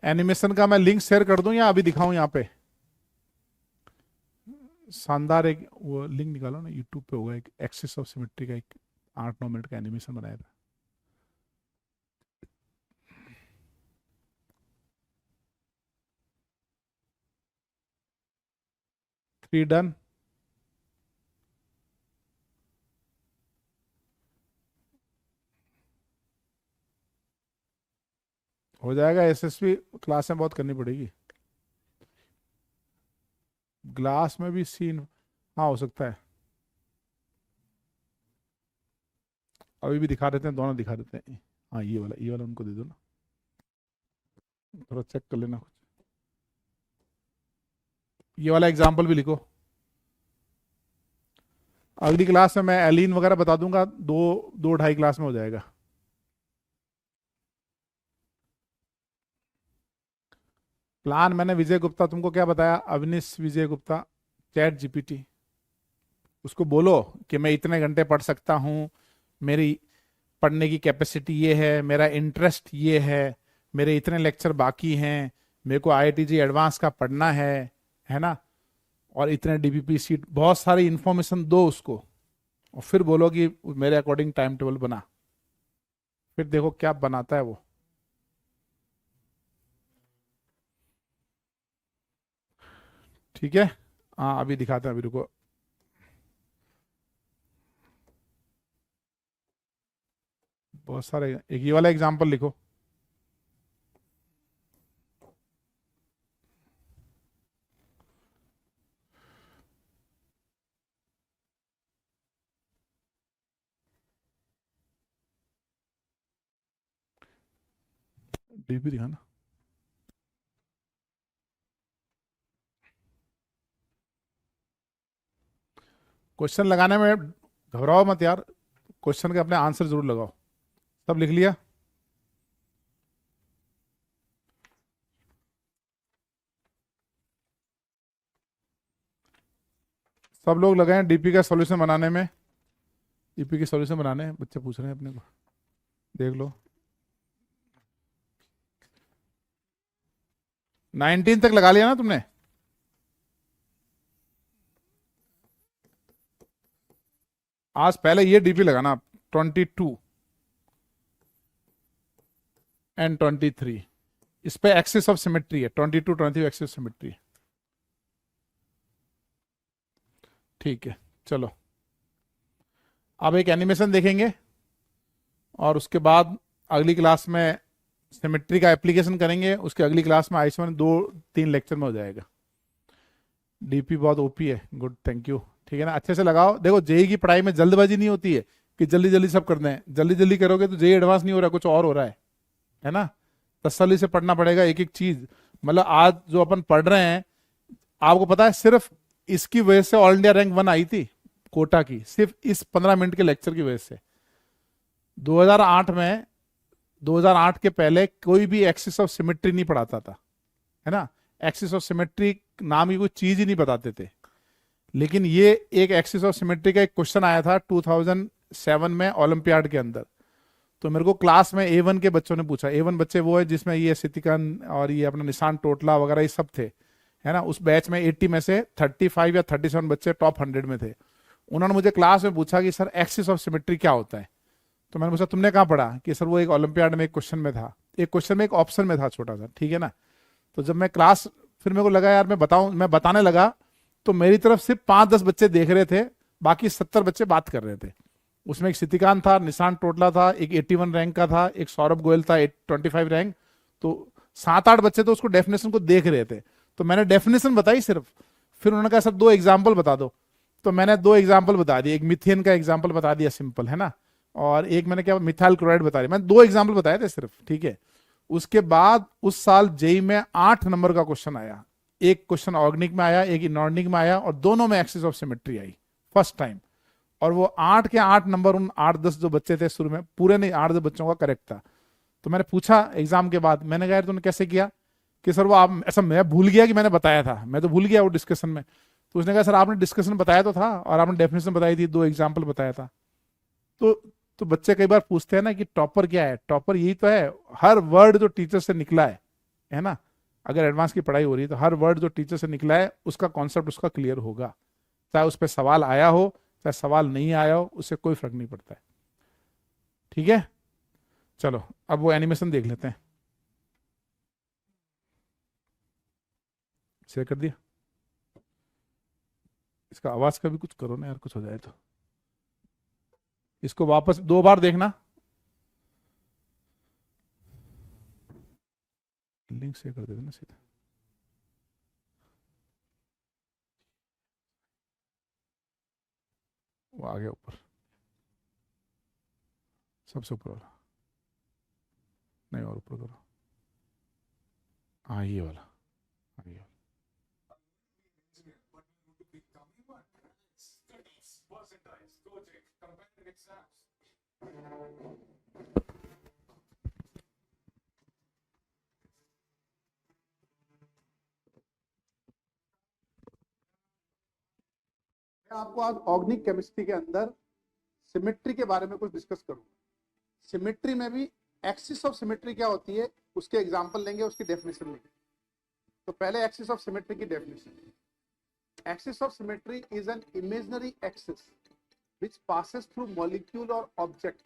Speaker 1: एनिमेशन का मैं लिंक शेयर कर दूं या अभी दिखाऊं यहाँ पे? शानदार एक वो लिंक निकालो ना, यूट्यूब पे होगा एक एक्सिस ऑफ सिमेट्री का, एक 8-9 मिनट का एनिमेशन बनाया था। 3 डन। हो जाएगा। SSV क्लास में बहुत करनी पड़ेगी। ग्लास में भी सीन, हाँ हो सकता है। अभी भी दिखा देते हैं, दोनों दिखा देते हैं। हाँ ये वाला उनको दे दो ना, थोड़ा चेक कर लेना कुछ। ये वाला एग्जाम्पल भी लिखो। अगली क्लास में मैं एलिन वगैरह बता दूंगा, 2-2 ढाई क्लास में हो जाएगा। प्लान मैंने विजय गुप्ता तुमको क्या बताया, अवनीश विजय गुप्ता, ChatGPT, उसको बोलो कि मैं इतने घंटे पढ़ सकता हूँ, मेरी पढ़ने की कैपेसिटी ये है, मेरा इंटरेस्ट ये है, मेरे इतने लेक्चर बाकी हैं, मेरे को IITG एडवांस का पढ़ना है ना, और इतने DPP सीट, बहुत सारी इंफॉर्मेशन दो उसको, और फिर बोलो कि मेरे अकॉर्डिंग टाइम टेबल बना। फिर देखो क्या बनाता है वो। ठीक है, हाँ अभी दिखाते हैं, अभी रुको। बहुत सारे, एक ये वाला एग्जाम्पल लिखो। DP दिखाना। क्वेश्चन लगाने में घबराओ मत यार, क्वेश्चन के अपने आंसर जरूर लगाओ। सब लिख लिया? सब लोग लगे हैं DP का सॉल्यूशन बनाने में? DP के सॉल्यूशन बनाने हैं, बच्चे पूछ रहे हैं अपने को, देख लो। 19 तक लगा लिया ना तुमने? आज पहले ये DP लगाना, 22 एंड 23, इस पे एक्सिस ऑफ सिमेट्री है, 22-23 एक्सिस ऑफ सिमेट्री। ठीक है, चलो अब एक एनिमेशन देखेंगे, और उसके बाद अगली क्लास में सिमेट्री का एप्लीकेशन करेंगे, उसके अगली क्लास में आयुष्मान 2-3 लेक्चर में हो जाएगा। DP बहुत OP है, गुड, थैंक यू। ठीक है ना, अच्छे से लगाओ। देखो JEE की पढ़ाई में जल्दबाजी नहीं होती है, कि जल्दी जल्दी सब कर दें। जल्दी जल्दी करोगे तो जेई एडवांस नहीं हो रहा, कुछ और हो रहा है ना। तसल्ली से पढ़ना पड़ेगा एक एक चीज। मतलब आज जो अपन पढ़ रहे हैं, आपको पता है सिर्फ इसकी वजह से ऑल इंडिया रैंक 1 आई थी कोटा की, सिर्फ इस 15 मिनट के लेक्चर की वजह से। 2008 में, 2008 के पहले कोई भी एक्सिस ऑफ सिमेट्री नहीं पढ़ाता था, है ना। एक्सिस ऑफ सिमेट्री नाम की कोई चीज ही नहीं बताते थे। लेकिन ये एक एक्सिस ऑफ सिमेट्री का एक क्वेश्चन आया था 2007 में ओलंपियाड के अंदर। तो मेरे को क्लास में A1 के बच्चों ने पूछा। A1 बच्चे वो है जिसमें ये सितिकन और ये अपना निशान टोटला वगैरह ये सब थे, है ना। उस बैच में 80 में से 35 या 37 बच्चे टॉप 100 में थे। उन्होंने मुझे क्लास में पूछा कि सर एक्सिस ऑफ सिमेट्री क्या होता है। तो मैंने पूछा तुमने कहाँ पढ़ा, कि सर वो एक ओलंपियाड में एक क्वेश्चन में था, एक क्वेश्चन में एक ऑप्शन में था छोटा सा, ठीक है ना। तो जब मैं क्लास, फिर मेरे को लगा यार मैं बताने लगा, तो मेरी तरफ सिर्फ 5-10 बच्चे देख रहे थे, बाकी 70 बच्चे बात कर रहे थे। उसमें एक सितिकान था, निशान टोटला था, एक 81 रैंक का था, एक सौरभ गोयल था 25 रैंक। तो 7-8 बच्चे तो उसको डेफिनेशन को देख रहे थे। तो मैंने डेफिनेशन बताई सिर्फ। फिर उन्होंने कहा सर 2 एग्जाम्पल बता दो। तो मैंने 2 एग्जाम्पल बता दिए, एक मिथेन का एग्जाम्पल बता दिया सिंपल, है ना, और एक मैंने क्या मिथाइल क्लोराइड बता दिया। मैंने 2 एग्जाम्पल बताए थे सिर्फ, ठीक है। उसके बाद उस साल जेई में 8 नंबर का क्वेश्चन आया। एक क्वेश्चन ऑर्गेनिक में आया, एक इनऑर्गेनिक में आया, और दोनों में axis of symmetry I first time. और वो 8 के 8 नंबर उन 8-10 जो बच्चे थे शुरू में, पूरे नहीं 8-10 बच्चों का करेक्ट था। तो मैंने पूछा एग्जाम के बाद, मैंने कहा यार तूने कैसे किया, कि सर वो आप ऐसा, मैं भूल गया कि मैंने बताया था, मैं तो भूल गया वो डिस्कशन में। तो उसने कहा सर आपने डिस्कशन बताया तो था और आपने डेफिनेशन बताई थी, 2 एग्जाम्पल बताया था। तो बच्चे कई बार पूछते हैं ना कि टॉपर क्या है। टॉपर यही तो है, हर वर्ड जो टीचर से निकला है ना। अगर एडवांस की पढ़ाई हो रही है तो हर वर्ड जो टीचर से निकला है उसका कॉन्सेप्ट उसका क्लियर होगा, चाहे उस पर सवाल आया हो चाहे सवाल नहीं आया हो, उससे कोई फर्क नहीं पड़ता है, ठीक है। चलो अब वो एनिमेशन देख लेते हैं। शेयर कर दिया। इसका आवाज का भी कुछ करो ना यार, कुछ हो जाए तो। इसको वापस 2 बार देखना। लिंक शेयर कर देते ना सीधा। वो आ गया ऊपर, सबसे ऊपर वाला, नहीं और ऊपर करो। हाँ ये वाला, हाँ ये वाला। मैं आपको आज ऑर्गेनिक केमिस्ट्री के अंदर सिमेट्री के बारे में कुछ डिस्कस करूंगा। सिमेट्री में भी एक्सिस ऑफ सिमेट्री क्या होती है उसके एग्जांपल लेंगे, उसकी डेफिनेशन लेंगे। तो पहले एक्सिस ऑफ सिमेट्री की definition. Axis of symmetry is an imaginary axis which passes through molecule or object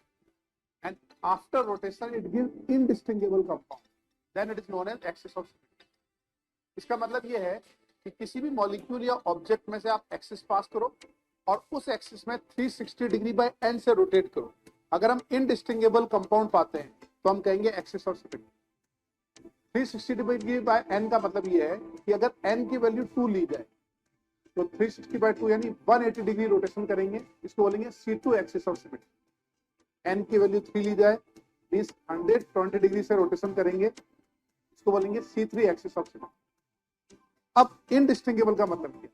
Speaker 1: and after rotation it gives indistinguishable compound, then it is known as axis of symmetry। इसका मतलब ये है कि किसी भी molecule या object में से आप एक्सिस पास करो और उस एक्सिस में 360 डिग्री बाय एन से रोटेट करो। अगर हम इनडिस्टिंगेबल कंपाउंड पाते हैं तो हम कहेंगे axis of symmetry. 360 degree by N का मतलब ये है कि अगर एन की वैल्यू 2 ली जाए तो 360/2 यानी 180 डिग्री रोटेशन करेंगे, इसको बोलेंगे C2 axis of symmetry. N की वैल्यू 3 ली जाए मींस 120 डिग्री से रोटेशन करेंगे, इसको बोलेंगे C3 एक्सिस ऑफ सिमेट्री। अब इनडिस्टिंगेबल का मतलब क्या?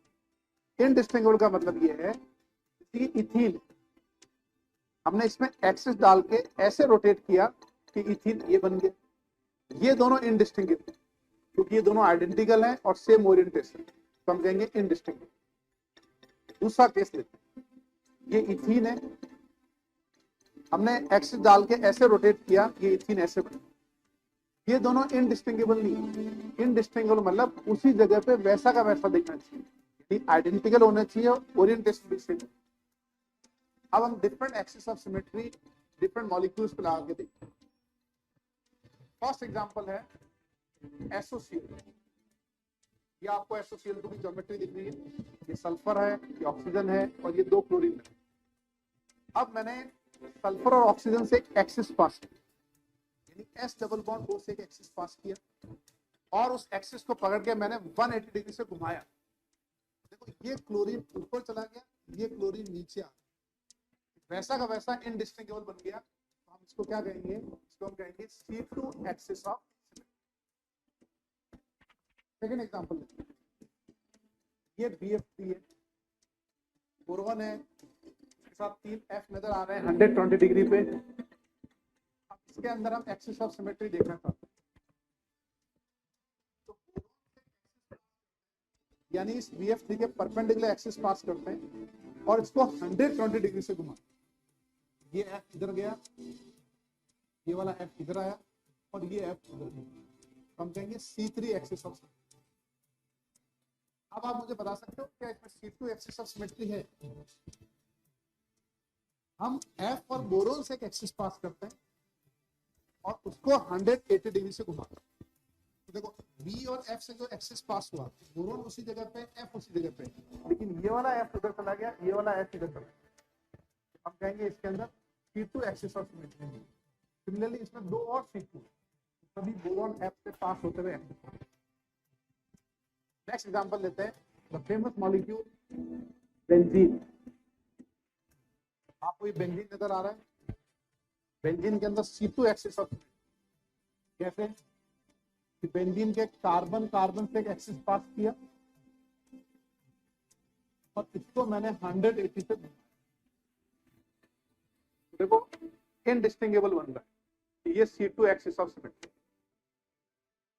Speaker 1: इनडिस्टिंगेबल का मतलब ये है कि इथीन हमने इसमें एक्सिस डाल के ऐसे रोटेट किया कि इथीन ये बन गया। ये दोनों इनडिस्टिंगेबल क्योंकि ये दोनों आइडेंटिकल हैं और सेम ओरिएंटेशन, तो हम कहेंगे इनडिस्टिंगेबल। दूसरा केस लेते हैं, ये इथीन है, हमने एक्सिस डाल के ऐसे रोटेट किया, ये इथीन ऐसे बना। ये दोनों इनडिस्टिंगेबल नहीं। इनडिस्टिंगेबल मतलब उसी जगह पे वैसा का वैसा दिखना चाहिए, आइडेंटिकल होना चाहिए, ओरिएंटेशन भी सेम। अब हम different axis of symmetry different molecules पे लगा के देखते हैं। फर्स्ट एग्जांपल है एसोसिएट। ये आपको SOCl2 की ज्योमेट्री दिख रही है, ये सल्फर है, ये ऑक्सीजन है और ये 2 क्लोरीन है। अब मैंने सल्फर और ऑक्सीजन से एक एक्सिस पास किया, यानी S डबल बॉन्ड O से एक एक्सिस पास किया और उस एक्सिस को पकड़ के मैंने 180 डिग्री से घुमाया। देखो ये क्लोरीन ऊपर चला गया, ये क्लोरीन नीचे आ गया। वैसा का वैसा इनडिस्टिंगेबल बन गया, तो हम इसको क्या कहेंगे, इसको हम कहेंगे C2 axis of symmetry. Second example लेते हैं, ये BF3 है, बोरॉन है, इसके साथ 3 F नजर आ रहे हैं 120 डिग्री पे। अब इसके अंदर हम एक्सिस ऑफ सिमेट्री देखना चाहते हैं, तो यानी इस BF3 के परपेंडिकुलर एक्सिस पास करते हैं और इसको 120 डिग्री से घुमाते हैं। ये F इधर गया, ये वाला F इधर आया और ये F इधर गया, हम कहेंगे C3 एक्सिस ऑफ सिमेट्री। अब आप मुझे बता सकते हो क्या इसमें C2 एक्सिस ऑफ सिमेट्री है? हम F और बोरोन से एक एक्सिस पास करते हैं और उसको 180 डिग्री से घुमाते हैं। तो देखो B और F से जो एक्सिस पास हुआ, बोरोन उसी जगह पे, F उसी जगह पे, लेकिन ये वाला F उधर चला गया, ये वाला F इधर चला गया, हम कहेंगे इसके अंदर C2 एक्सिस ऑफ सिमेट्री है। सिमिलरली इसमें 2 और C2, सभी बोरोन F से पास होते हुए एक्सिस। नेक्स्ट एग्जांपल लेते हैं, द फेमस मॉलिक्यूल बेंजीन। आपको ये बेंजीन नजर आ रहा है, बेंजीन के अंदर C2 एक्सिस ऑफ सिमेट्री। कैसे कि बेंजीन के कार्बन कार्बन से एक एक्सिस पास किया और इसको मैंने 180 से, देखो इनडिस्टिंगेबल बन रहा है, ये C2 एक्सिस ऑफ सिमेट्री।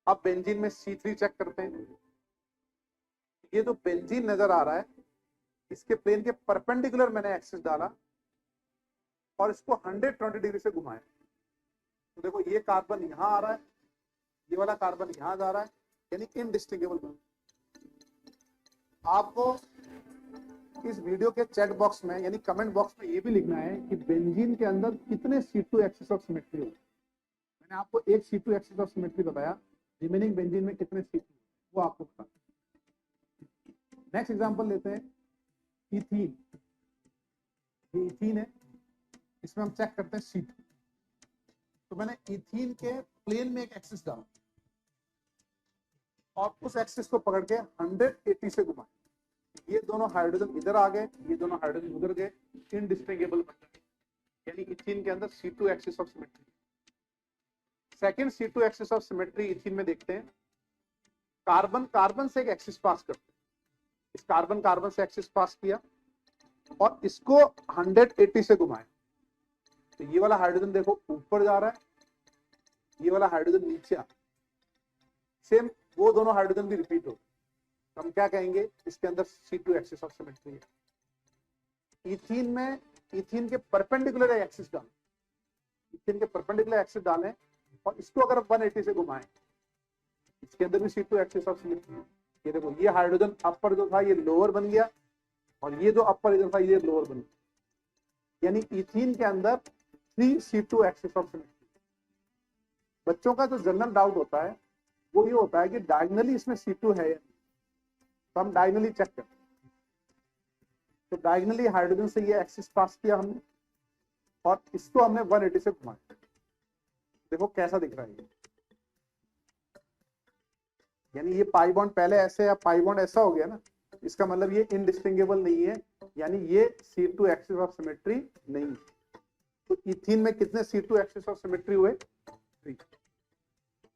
Speaker 1: अब बेंजीन में C3 चेक करते हैं, ये जो बेंजीन नजर आ रहा है इसके प्लेन के परपेंडिकुलर मैंने एक्सिस डाला और इसको 120 डिग्री से घुमाया। तो देखो ये कार्बन यहां आ रहा है, ये वाला कार्बन यहां जा रहा है, यानी इनडिस्टिंगेबल बन। आपको इस वीडियो के चैट बॉक्स में यानी कमेंट बॉक्स में ये भी लिखना है कि बेंजीन के अंदर कितने C2 एक्सिस ऑफ सिमेट्री हो। मैंने आपको एक C2 एक्सिस ऑफ सिमेट्री बताया, रिमेनिंग बेंजीन में कितने C2 वो आपको बता। नेक्स्ट एग्जांपल लेते हैं, इथीन। ये इथीन है, इसमें हम चेक करते हैं C2। तो मैंने इथीन के प्लेन में एक एक्सिस डाला और उस एक्सिस को पकड़ के 180 से घुमाया। ये दोनों हाइड्रोजन इधर आ गए, ये दोनों हाइड्रोजन उधर गए, इनडिस्टिंगेबल बन गए, यानी इथीन के अंदर C2 axis of symmetry. Second C2 axis of symmetry ethene में देखते हैं, कार्बन कार्बन से एक एक्सिस पास करते हैं, इस कार्बन कार्बन से एक्सिस पास किया और इसको 180 से घुमाया। तो ये वाला हाइड्रोजन देखो ऊपर जा रहा है, ये वाला हाइड्रोजन नीचे आ रहा है, सेम वो दोनों हाइड्रोजन भी रिपीट हो। हम क्या कहेंगे, इसके अंदर C2 एक्सिस ऑफ सिमेट्री है। इथीन में इथीन के परपेंडिकुलर एक्सिस डालें, इथीन के परपेंडिकुलर एक्सिस डालें और इसको अगर 180 से घुमाएं, इसके अंदर भी C2 एक्सिस ऑफ सिमेट्री है। ये देखो ये हाइड्रोजन अपर जो था ये लोअर बन गया और ये जो अपर इधर था ये लोअर बन गया, यानी इथीन के अंदर 3 C2 एक्सिस ऑफ सिमेट्री। बच्चों का जो जनरल डाउट होता है वो ये होता है कि डायगोनली इसमें C2 है, तो हम डायगोनली चेक करते हैं। तो डायगोनली हाइड्रोजन से ये एक्सिस पास किया हमने और इसको हमने 180 से घुमाया। देखो कैसा दिख रहा है ये, यानी ये पाई बॉन्ड पहले ऐसे या पाई बॉन्ड ऐसा हो गया ना, इसका मतलब ये इनडिस्टिंगेबल नहीं है, यानी ये C2 एक्सिस ऑफ सिमेट्री नहीं है। तो इथीन में कितने C2 एक्सिस ऑफ सिमेट्री हुए? 3।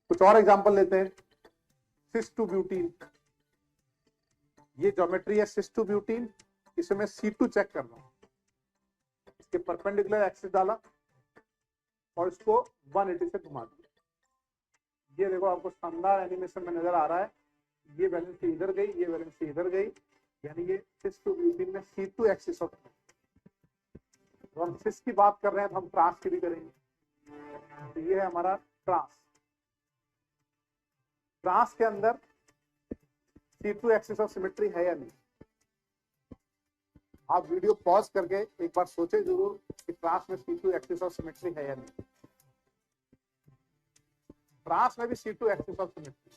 Speaker 1: कुछ और एग्जांपल लेते हैं, सिस 2 ब्यूटीन। ये ज्योमेट्री है सिस 2 ब्यूटीन, इसमें मैं C2 चेक कर रहा हूं, इसके परपेंडिकुलर एक्सिस डाला और इसको 180 से घुमा दिया। ये देखो आपको शानदार एनिमेशन में नजर आ रहा है, ये वैलेंसी इधर गई, ये वैलेंसी इधर गई, यानी ये सिस 2 ब्यूटीन में C2 एक्सिस ऑफ। तो हम सिस की बात कर रहे हैं तो हम ट्रांस की भी करेंगे। तो ये है हमारा ट्रांस। ट्रांस के अंदर C2 एक्सिस ऑफ सिमेट्री है या नहीं? आप वीडियो पॉज करके एक बार सोचे जरूर कि ट्रांस में C2 एक्सिस ऑफ सिमेट्री है या नहीं। ट्रांस में भी C2 एक्सिस ऑफ सिमेट्री।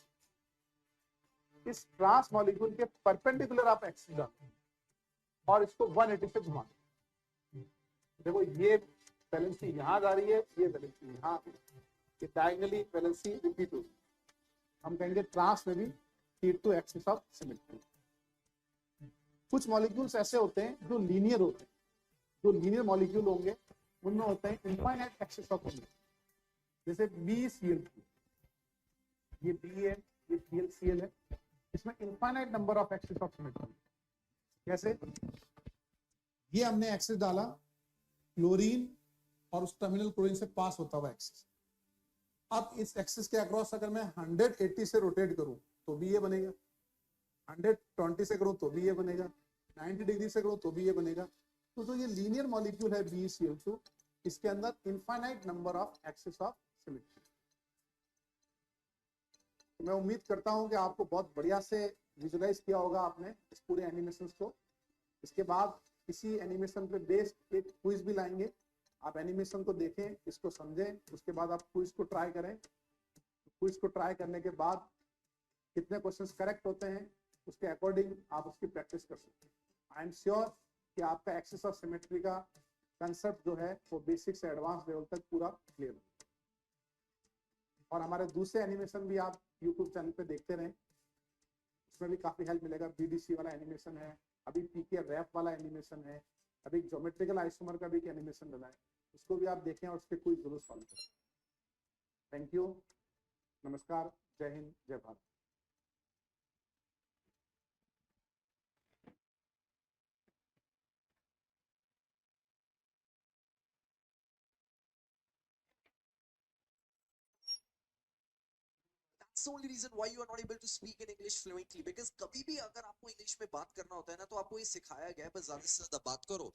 Speaker 1: इस ट्रांस मॉलिक्यूल के परपेंडिकुलर आप एक्सिस डालें और इसको 180 से घुमा। देखो ये वैलेंसी यहां जा रही है, ये वैलेंसी यहां, ये डायगोनली वैलेंसी रिपीट होगी। हम कहेंगे ट्रांस में भी C2 एक्सिस ऑफ सिमेट्री। कुछ मॉलिक्यूल्स ऐसे होते हैं जो लीनियर होते हैं,
Speaker 2: जो लीनियर मॉलिक्यूल होंगे उनमें होते हैं इनफाइनाइट एक्सेस ऑफ सिमेट्री, जैसे BeCl2, ये बी है, ये ClCl है, इसमें infinite number of axes of symmetry. कैसे? ये हमने एक्सेस डाला क्लोरीन और उस टर्मिनल क्लोरीन से पास होता हुआ एक्सेस। अब इस एक्सेस के अक्रॉस अगर मैं 180 से रोटेट करूं तो भी ये बनेगा, 120 से करूं तो भी ये बनेगा, 90 डिग्री से करूं तो भी ये बनेगा। तो जो ये लीनियर मॉलिक्यूल है BeCl2, इसके अंदर infinite number of axes of symmetry. तो मैं उम्मीद करता हूं कि आपको बहुत बढ़िया से विजुलाइज किया होगा आपने इस पूरे एनिमेशन को। इसके बाद इसी एनिमेशन पे बेस्ड एक क्विज भी लाएंगे। आप एनिमेशन को देखें, इसको समझें, उसके बाद आप क्विज को ट्राई करें। क्विज को ट्राई करने के बाद कितने क्वेश्चंस करेक्ट होते हैं उसके अकॉर्डिंग आप उसकी प्रैक्टिस कर सकते हैं। आई एम श्योर कि आपका एक्सेस ऑफ सिमेट्री का कंसेप्ट जो है वो बेसिक से एडवांस लेवल तक पूरा क्लियर हो। और हमारे दूसरे एनिमेशन भी आप यूट्यूब चैनल पे देखते रहें, उसमें भी काफी हेल्प मिलेगा। BDC वाला एनिमेशन है, अभी PK रैप वाला एनिमेशन है, अभी ज्योमेट्रिकल आइसोमर का भी एक एनिमेशन बना है, उसको भी आप देखें और उसके कोई जरूर सॉल्व करें। थैंक यू, नमस्कार, जय हिंद, जय Bharat.
Speaker 3: That's the only reason why you are not able to speak in English fluently, because कभी भी अगर आपको इंग्लिश में बात करना होता है ना तो आपको ये सिखाया गया है बस ज्यादा से ज्यादा बात करो,